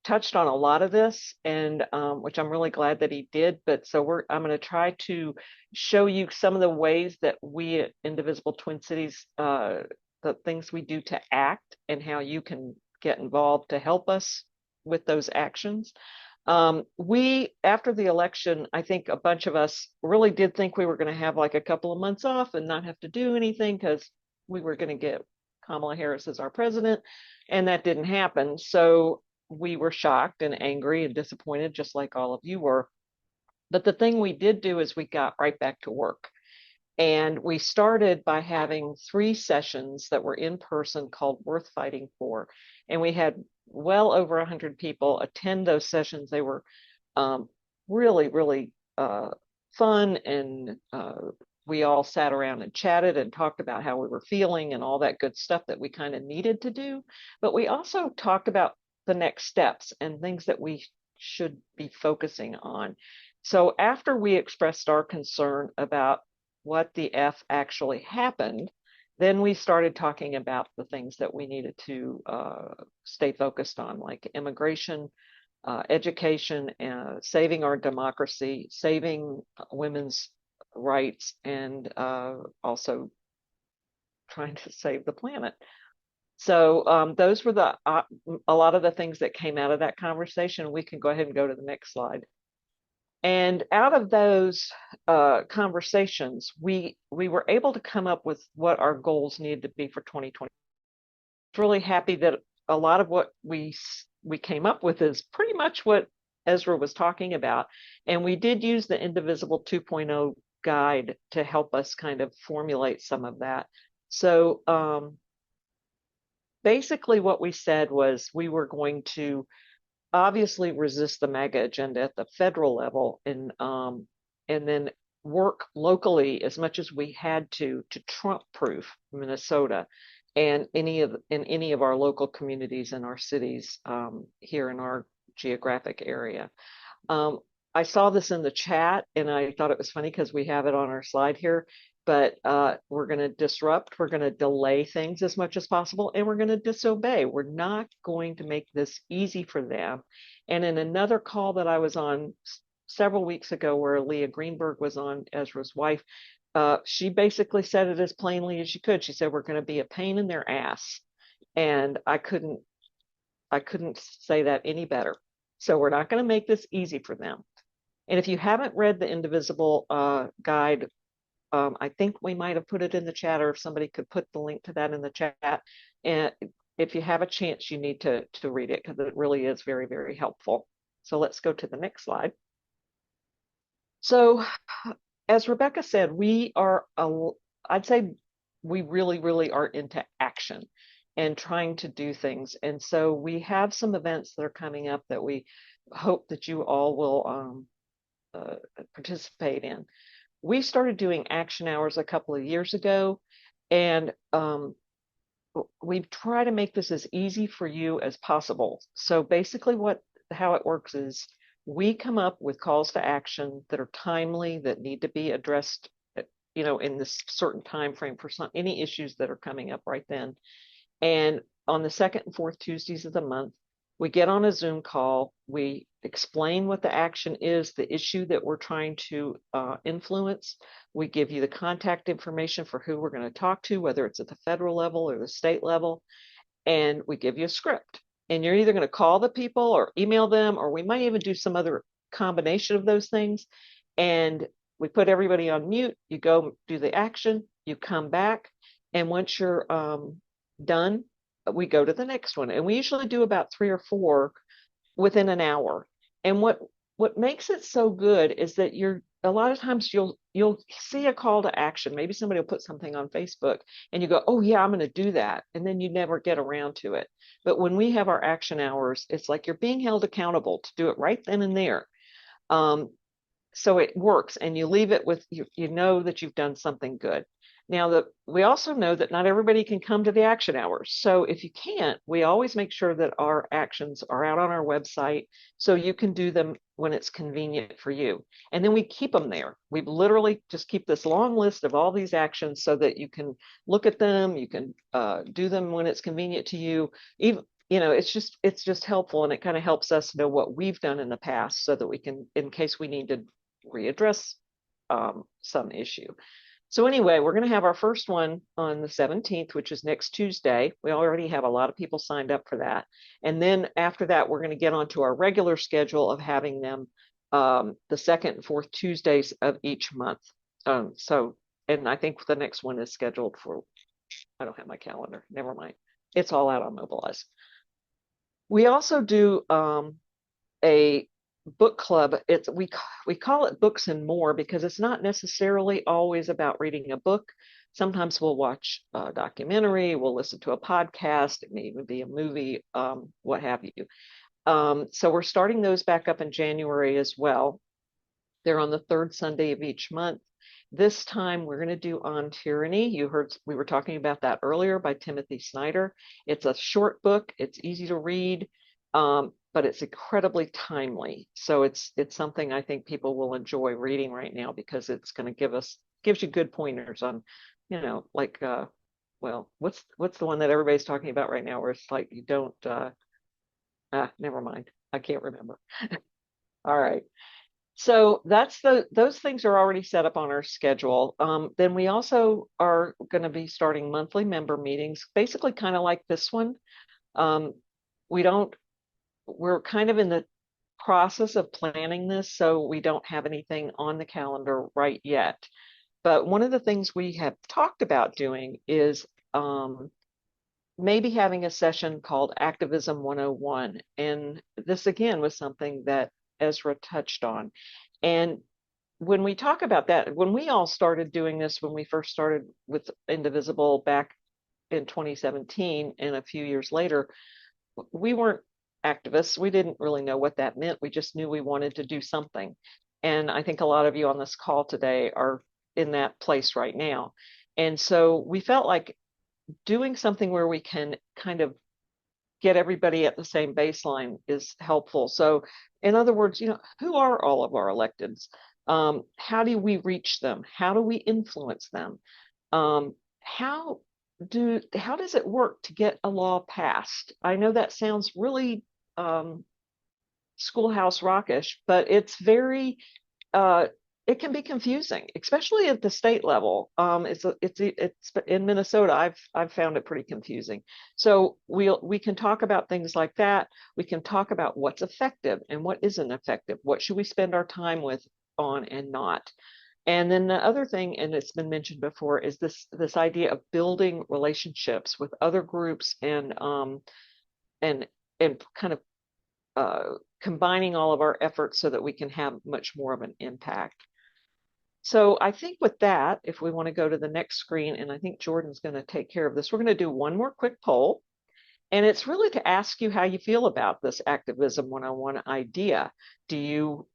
touched on a lot of this, and which I'm really glad that he did. But so I'm going to try to show you some of the ways that we at Indivisible Twin Cities, the things we do to act, and how you can get involved to help us with those actions. We, after the election, I think a bunch of us really did think we were going to have like a couple of months off and not have to do anything because we were going to get Kamala Harris as our president, and that didn't happen. So we were shocked and angry and disappointed, just like all of you were. But the thing we did do is we got right back to work. And we started by having 3 sessions that were in person called Worth Fighting For. And we had well over 100 people attend those sessions. They were really, really fun. And we all sat around and chatted and talked about how we were feeling and all that good stuff that we kind of needed to do. But we also talked about the next steps and things that we should be focusing on. So after we expressed our concern about what the F actually happened, then we started talking about the things that we needed to stay focused on, like immigration, education, saving our democracy, saving women's rights, and also trying to save the planet. So those were a lot of the things that came out of that conversation. We can go ahead and go to the next slide. And out of those conversations, we were able to come up with what our goals needed to be for 2020. Really happy that a lot of what we came up with is pretty much what Ezra was talking about. And we did use the Indivisible 2.0 guide to help us kind of formulate some of that. So basically what we said was we were going to obviously resist the MAGA agenda at the federal level, and then work locally as much as we had to Trump-proof Minnesota and any of our local communities and our cities here in our geographic area. I saw this in the chat and I thought it was funny because we have it on our slide here, but we're going to disrupt, we're going to delay things as much as possible, and we're going to disobey. We're not going to make this easy for them. And in another call that I was on several weeks ago where Leah Greenberg was on, Ezra's wife, she basically said it as plainly as she could. She said, we're going to be a pain in their ass. And I couldn't say that any better. So we're not going to make this easy for them. And if you haven't read the Indivisible guide, I think we might have put it in the chat, or if somebody could put the link to that in the chat. And if you have a chance, you need to read it because it really is very, very helpful. So let's go to the next slide. So as Rebecca said, I'd say we really, really are into action and trying to do things. And so we have some events that are coming up that we hope that you all will participate in. We started doing action hours a couple of years ago, and we try to make this as easy for you as possible. So basically how it works is we come up with calls to action that are timely, that need to be addressed, in this certain time frame for any issues that are coming up right then. And on the second and fourth Tuesdays of the month, we get on a Zoom call. We explain what the action is, the issue that we're trying to influence. We give you the contact information for who we're going to talk to, whether it's at the federal level or the state level. And we give you a script. And you're either going to call the people or email them, or we might even do some other combination of those things. And we put everybody on mute. You go do the action, you come back. And once you're done, we go to the next one. And we usually do about 3 or 4 within an hour. And what makes it so good is that a lot of times you'll see a call to action. Maybe somebody will put something on Facebook and you go, oh yeah, I'm going to do that. And then you never get around to it. But when we have our action hours, it's like you're being held accountable to do it right then and there. So it works, and you leave it with, you know that you've done something good. Now, we also know that not everybody can come to the action hours. So if you can't, we always make sure that our actions are out on our website so you can do them when it's convenient for you. And then we keep them there. We literally just keep this long list of all these actions so that you can look at them, you can do them when it's convenient to you. Even, it's just helpful, and it kind of helps us know what we've done in the past so that we can, in case we need to readdress some issue. So anyway, we're going to have our first one on the 17th, which is next Tuesday. We already have a lot of people signed up for that. And then after that, we're going to get onto our regular schedule of having them the second and fourth Tuesdays of each month. And I think the next one is scheduled for, I don't have my calendar, never mind. It's all out on Mobilize. We also do a book club. We call it Books and More because it's not necessarily always about reading a book. Sometimes we'll watch a documentary, we'll listen to a podcast, it may even be a movie, what have you. So we're starting those back up in January as well. They're on the third Sunday of each month. This time we're going to do On Tyranny. You heard we were talking about that earlier by Timothy Snyder. It's a short book. It's easy to read. But it's incredibly timely. So it's something I think people will enjoy reading right now because it's going to gives you good pointers on, like, well, what's the one that everybody's talking about right now where it's like you don't, never mind. I can't remember. All right. So those things are already set up on our schedule. Then we also are going to be starting monthly member meetings, basically kind of like this one. We're kind of in the process of planning this, so we don't have anything on the calendar right yet. But one of the things we have talked about doing is maybe having a session called Activism 101. And this again was something that Ezra touched on. And when we talk about that, when we all started doing this, when we first started with Indivisible back in 2017 and a few years later, we weren't activists. We didn't really know what that meant. We just knew we wanted to do something. And I think a lot of you on this call today are in that place right now. And so we felt like doing something where we can kind of get everybody at the same baseline is helpful. So in other words, who are all of our electeds? How do we reach them? How do we influence them? How does it work to get a law passed? I know that sounds really schoolhouse rockish, but it's very it can be confusing, especially at the state level. It's in Minnesota. I've found it pretty confusing. So we can talk about things like that. We can talk about what's effective and what isn't effective. What should we spend our time with on and not? And then the other thing, and it's been mentioned before, is this idea of building relationships with other groups and kind of combining all of our efforts so that we can have much more of an impact. So I think with that, if we want to go to the next screen, and I think Jordan's going to take care of this, we're going to do one more quick poll. And it's really to ask you how you feel about this Activism 101 idea. Do you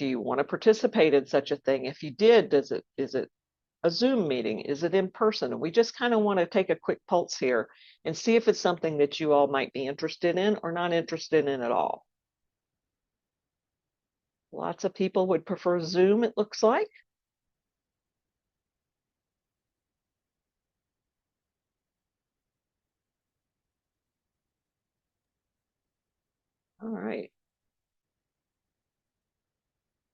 want to participate in such a thing? If you did, is it a Zoom meeting? Is it in person? And we just kind of want to take a quick pulse here and see if it's something that you all might be interested in or not interested in at all. Lots of people would prefer Zoom, it looks like. All right.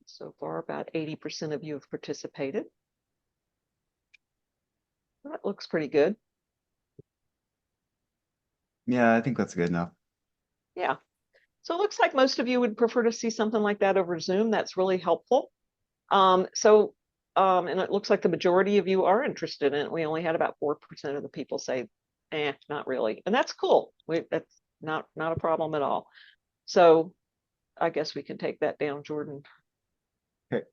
So far, about 80% of you have participated. That looks pretty good. Yeah, I think that's good enough. Yeah. So it looks like most of you would prefer to see something like that over Zoom. That's really helpful. And it looks like the majority of you are interested in it. We only had about 4% of the people say, not really. And that's cool. That's not a problem at all. So I guess we can take that down, Jordan. Okay.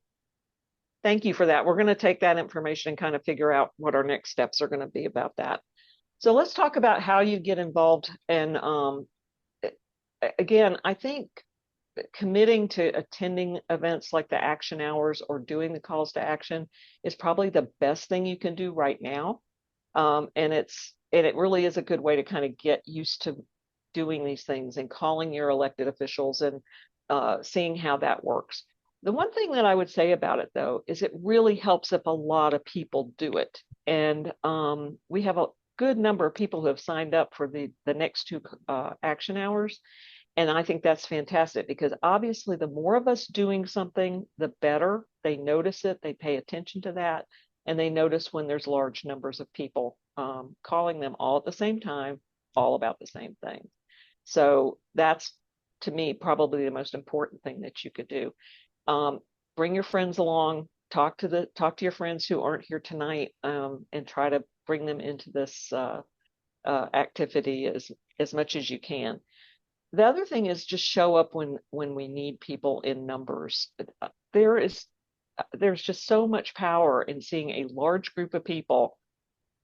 Thank you for that. We're going to take that information and kind of figure out what our next steps are going to be about that. So let's talk about how you get involved. And again, I think committing to attending events like the action hours or doing the calls to action is probably the best thing you can do right now. And it really is a good way to kind of get used to doing these things and calling your elected officials and seeing how that works. The one thing that I would say about it, though, is it really helps if a lot of people do it. And we have a good number of people who have signed up for the next two action hours. And I think that's fantastic because obviously the more of us doing something, the better. They notice it, they pay attention to that, and they notice when there's large numbers of people calling them all at the same time, all about the same thing. So that's, to me, probably the most important thing that you could do. Bring your friends along, talk to your friends who aren't here tonight, and try to bring them into this activity as much as you can. The other thing is just show up when we need people in numbers. There's just so much power in seeing a large group of people,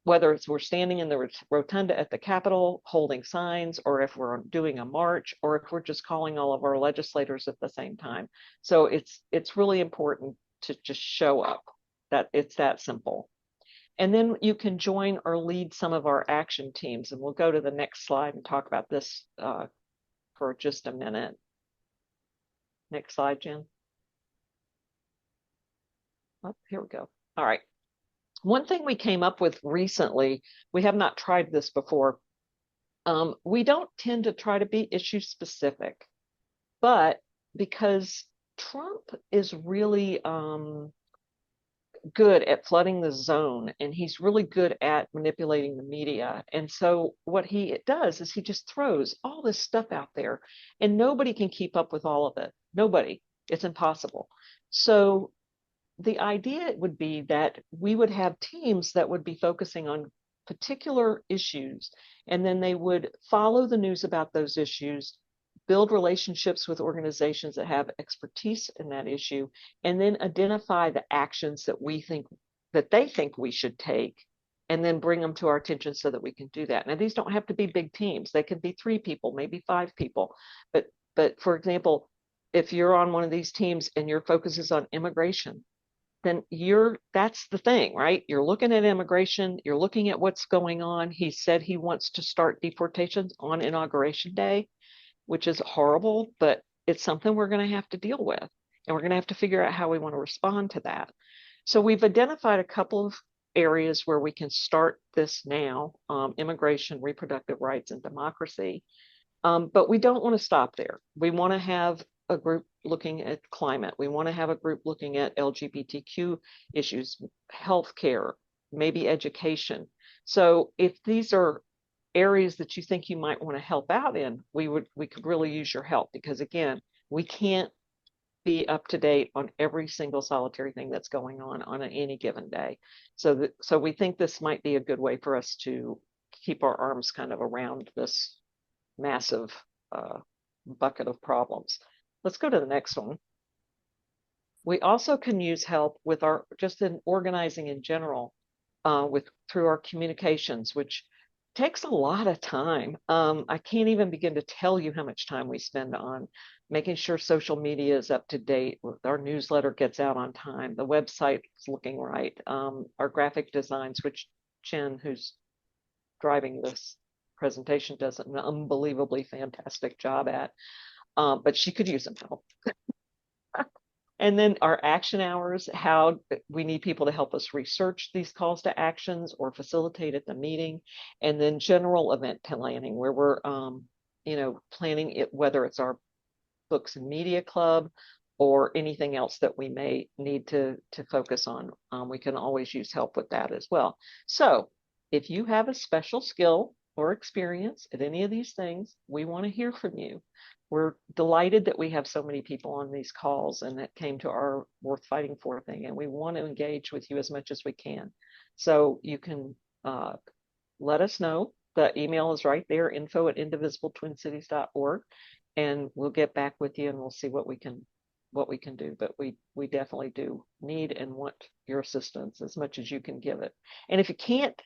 whether it's we're standing in the rotunda at the Capitol holding signs, or if we're doing a march, or if we're just calling all of our legislators at the same time. So it's really important to just show up. That it's that simple. And then you can join or lead some of our action teams. And we'll go to the next slide and talk about this for just a minute. Next slide, Jen. Oh, here we go. All right. One thing we came up with recently, we have not tried this before. We don't tend to try to be issue specific, but because Trump is really good at flooding the zone and he's really good at manipulating the media. And so what he does is he just throws all this stuff out there and nobody can keep up with all of it. Nobody. It's impossible. So the idea would be that we would have teams that would be focusing on particular issues, and then they would follow the news about those issues, build relationships with organizations that have expertise in that issue, and then identify the actions that they think we should take, and then bring them to our attention so that we can do that. Now, these don't have to be big teams. They can be 3 people, maybe 5 people. But for example, if you're on one of these teams and your focus is on immigration, then that's the thing, right? You're looking at immigration, you're looking at what's going on. He said he wants to start deportations on Inauguration Day, which is horrible, but it's something we're going to have to deal with. And we're going to have to figure out how we want to respond to that. So we've identified a couple of areas where we can start this now, immigration, reproductive rights, and democracy. But we don't want to stop there. We want to have a group looking at climate. We want to have a group looking at LGBTQ issues, healthcare, maybe education. So if these are areas that you think you might want to help out in, we could really use your help, because again, we can't be up to date on every single solitary thing that's going on any given day. So we think this might be a good way for us to keep our arms kind of around this massive bucket of problems. Let's go to the next one. We also can use help with just in organizing in general, through our communications, which takes a lot of time. I can't even begin to tell you how much time we spend on making sure social media is up to date, our newsletter gets out on time, the website is looking right, our graphic designs, which Jen, who's driving this presentation, does an unbelievably fantastic job at, but she could use some help. And then our action hours, how we need people to help us research these calls to actions or facilitate at the meeting. And then general event planning, where we're planning it, whether it's our books and media club or anything else that we may need to focus on. We can always use help with that as well. So if you have a special skill or experience at any of these things, we want to hear from you. We're delighted that we have so many people on these calls and that came to our Worth Fighting For thing, and we want to engage with you as much as we can. So you can let us know. The email is right there, info@indivisible-twincities.org, and we'll get back with you and we'll see what we can do. But we definitely do need and want your assistance as much as you can give it. And if you can't,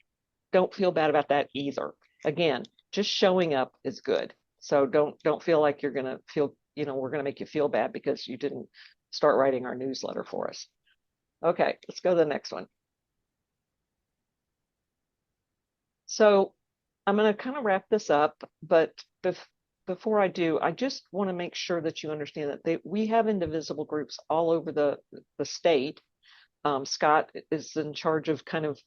don't feel bad about that either. Again, just showing up is good. So don't feel like you're gonna feel, we're gonna make you feel bad because you didn't start writing our newsletter for us. Okay, let's go to the next one. So I'm gonna kind of wrap this up, but before I do, I just want to make sure that you understand that we have Indivisible groups all over the state. Scott is in charge of kind of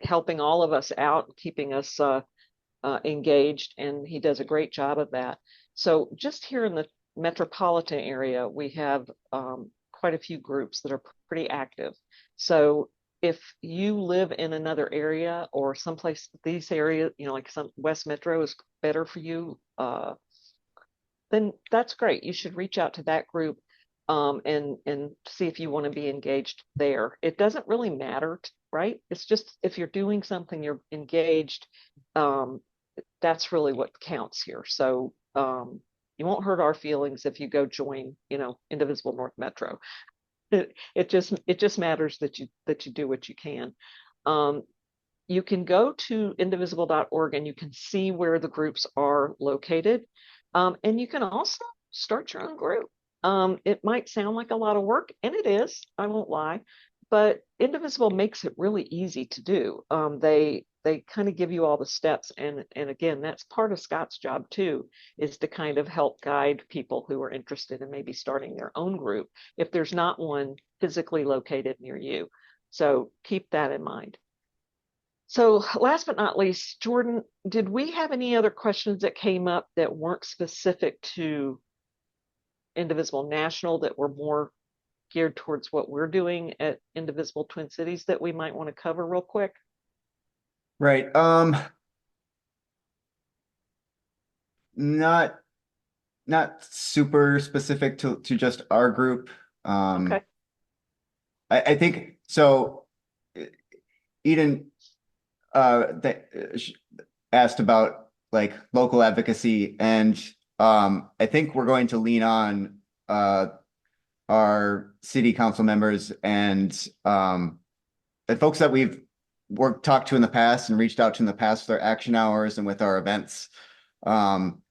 helping all of us out, keeping us engaged, and he does a great job of that. So just here in the metropolitan area, we have quite a few groups that are pretty active. So if you live in another area or someplace, these areas, like some West Metro is better for you, then that's great. You should reach out to that group and see if you want to be engaged there. It doesn't really matter, right? It's just if you're doing something, you're engaged. That's really what counts here. So you won't hurt our feelings if you go join, Indivisible North Metro. It just matters that you do what you can. You can go to indivisible.org and you can see where the groups are located. And you can also start your own group. It might sound like a lot of work, and it is, I won't lie, but Indivisible makes it really easy to do. They kind of give you all the steps. And again, that's part of Scott's job too, is to kind of help guide people who are interested in maybe starting their own group if there's not one physically located near you. So keep that in mind. So last but not least, Jordan, did we have any other questions that came up that weren't specific to Indivisible National, that were more geared towards what we're doing at Indivisible Twin Cities, that we might want to cover real quick? Right. Not super specific to just our group. Okay. I think so. Eden, asked about like local advocacy, and I think we're going to lean on our city council members and folks that we've talked to in the past and reached out to in the past with our action hours and with our events, and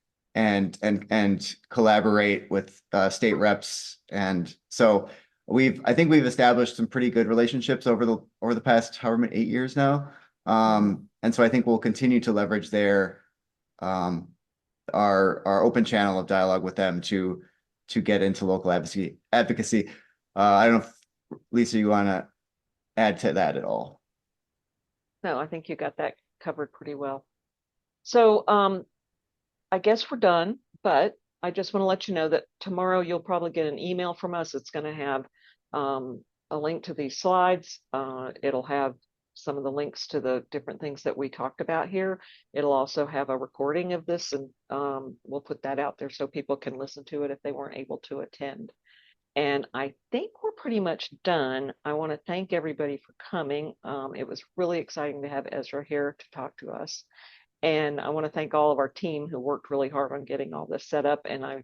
collaborate with state reps. And so I think we've established some pretty good relationships over the past however many 8 years now. And so I think we'll continue to leverage um, our open channel of dialogue with them to get into local advocacy. I don't know if Lisa, you want to add to that at all? No, I think you got that covered pretty well. So I guess we're done, but I just want to let you know that tomorrow you'll probably get an email from us. It's going to have a link to these slides. It'll have some of the links to the different things that we talked about here. It'll also have a recording of this, and we'll put that out there so people can listen to it if they weren't able to attend. And I think we're pretty much done. I want to thank everybody for coming. It was really exciting to have Ezra here to talk to us. And I want to thank all of our team who worked really hard on getting all this set up. And I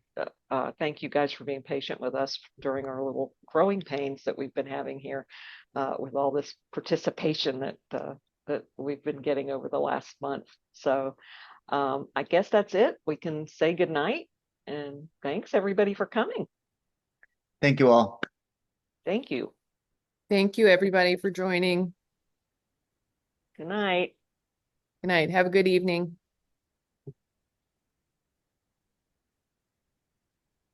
thank you guys for being patient with us during our little growing pains that we've been having here with all this participation that we've been getting over the last month. So I guess that's it. We can say goodnight. And thanks everybody for coming. Thank you all. Thank you. Thank you, everybody, for joining. Good night. Good night. Have a good evening.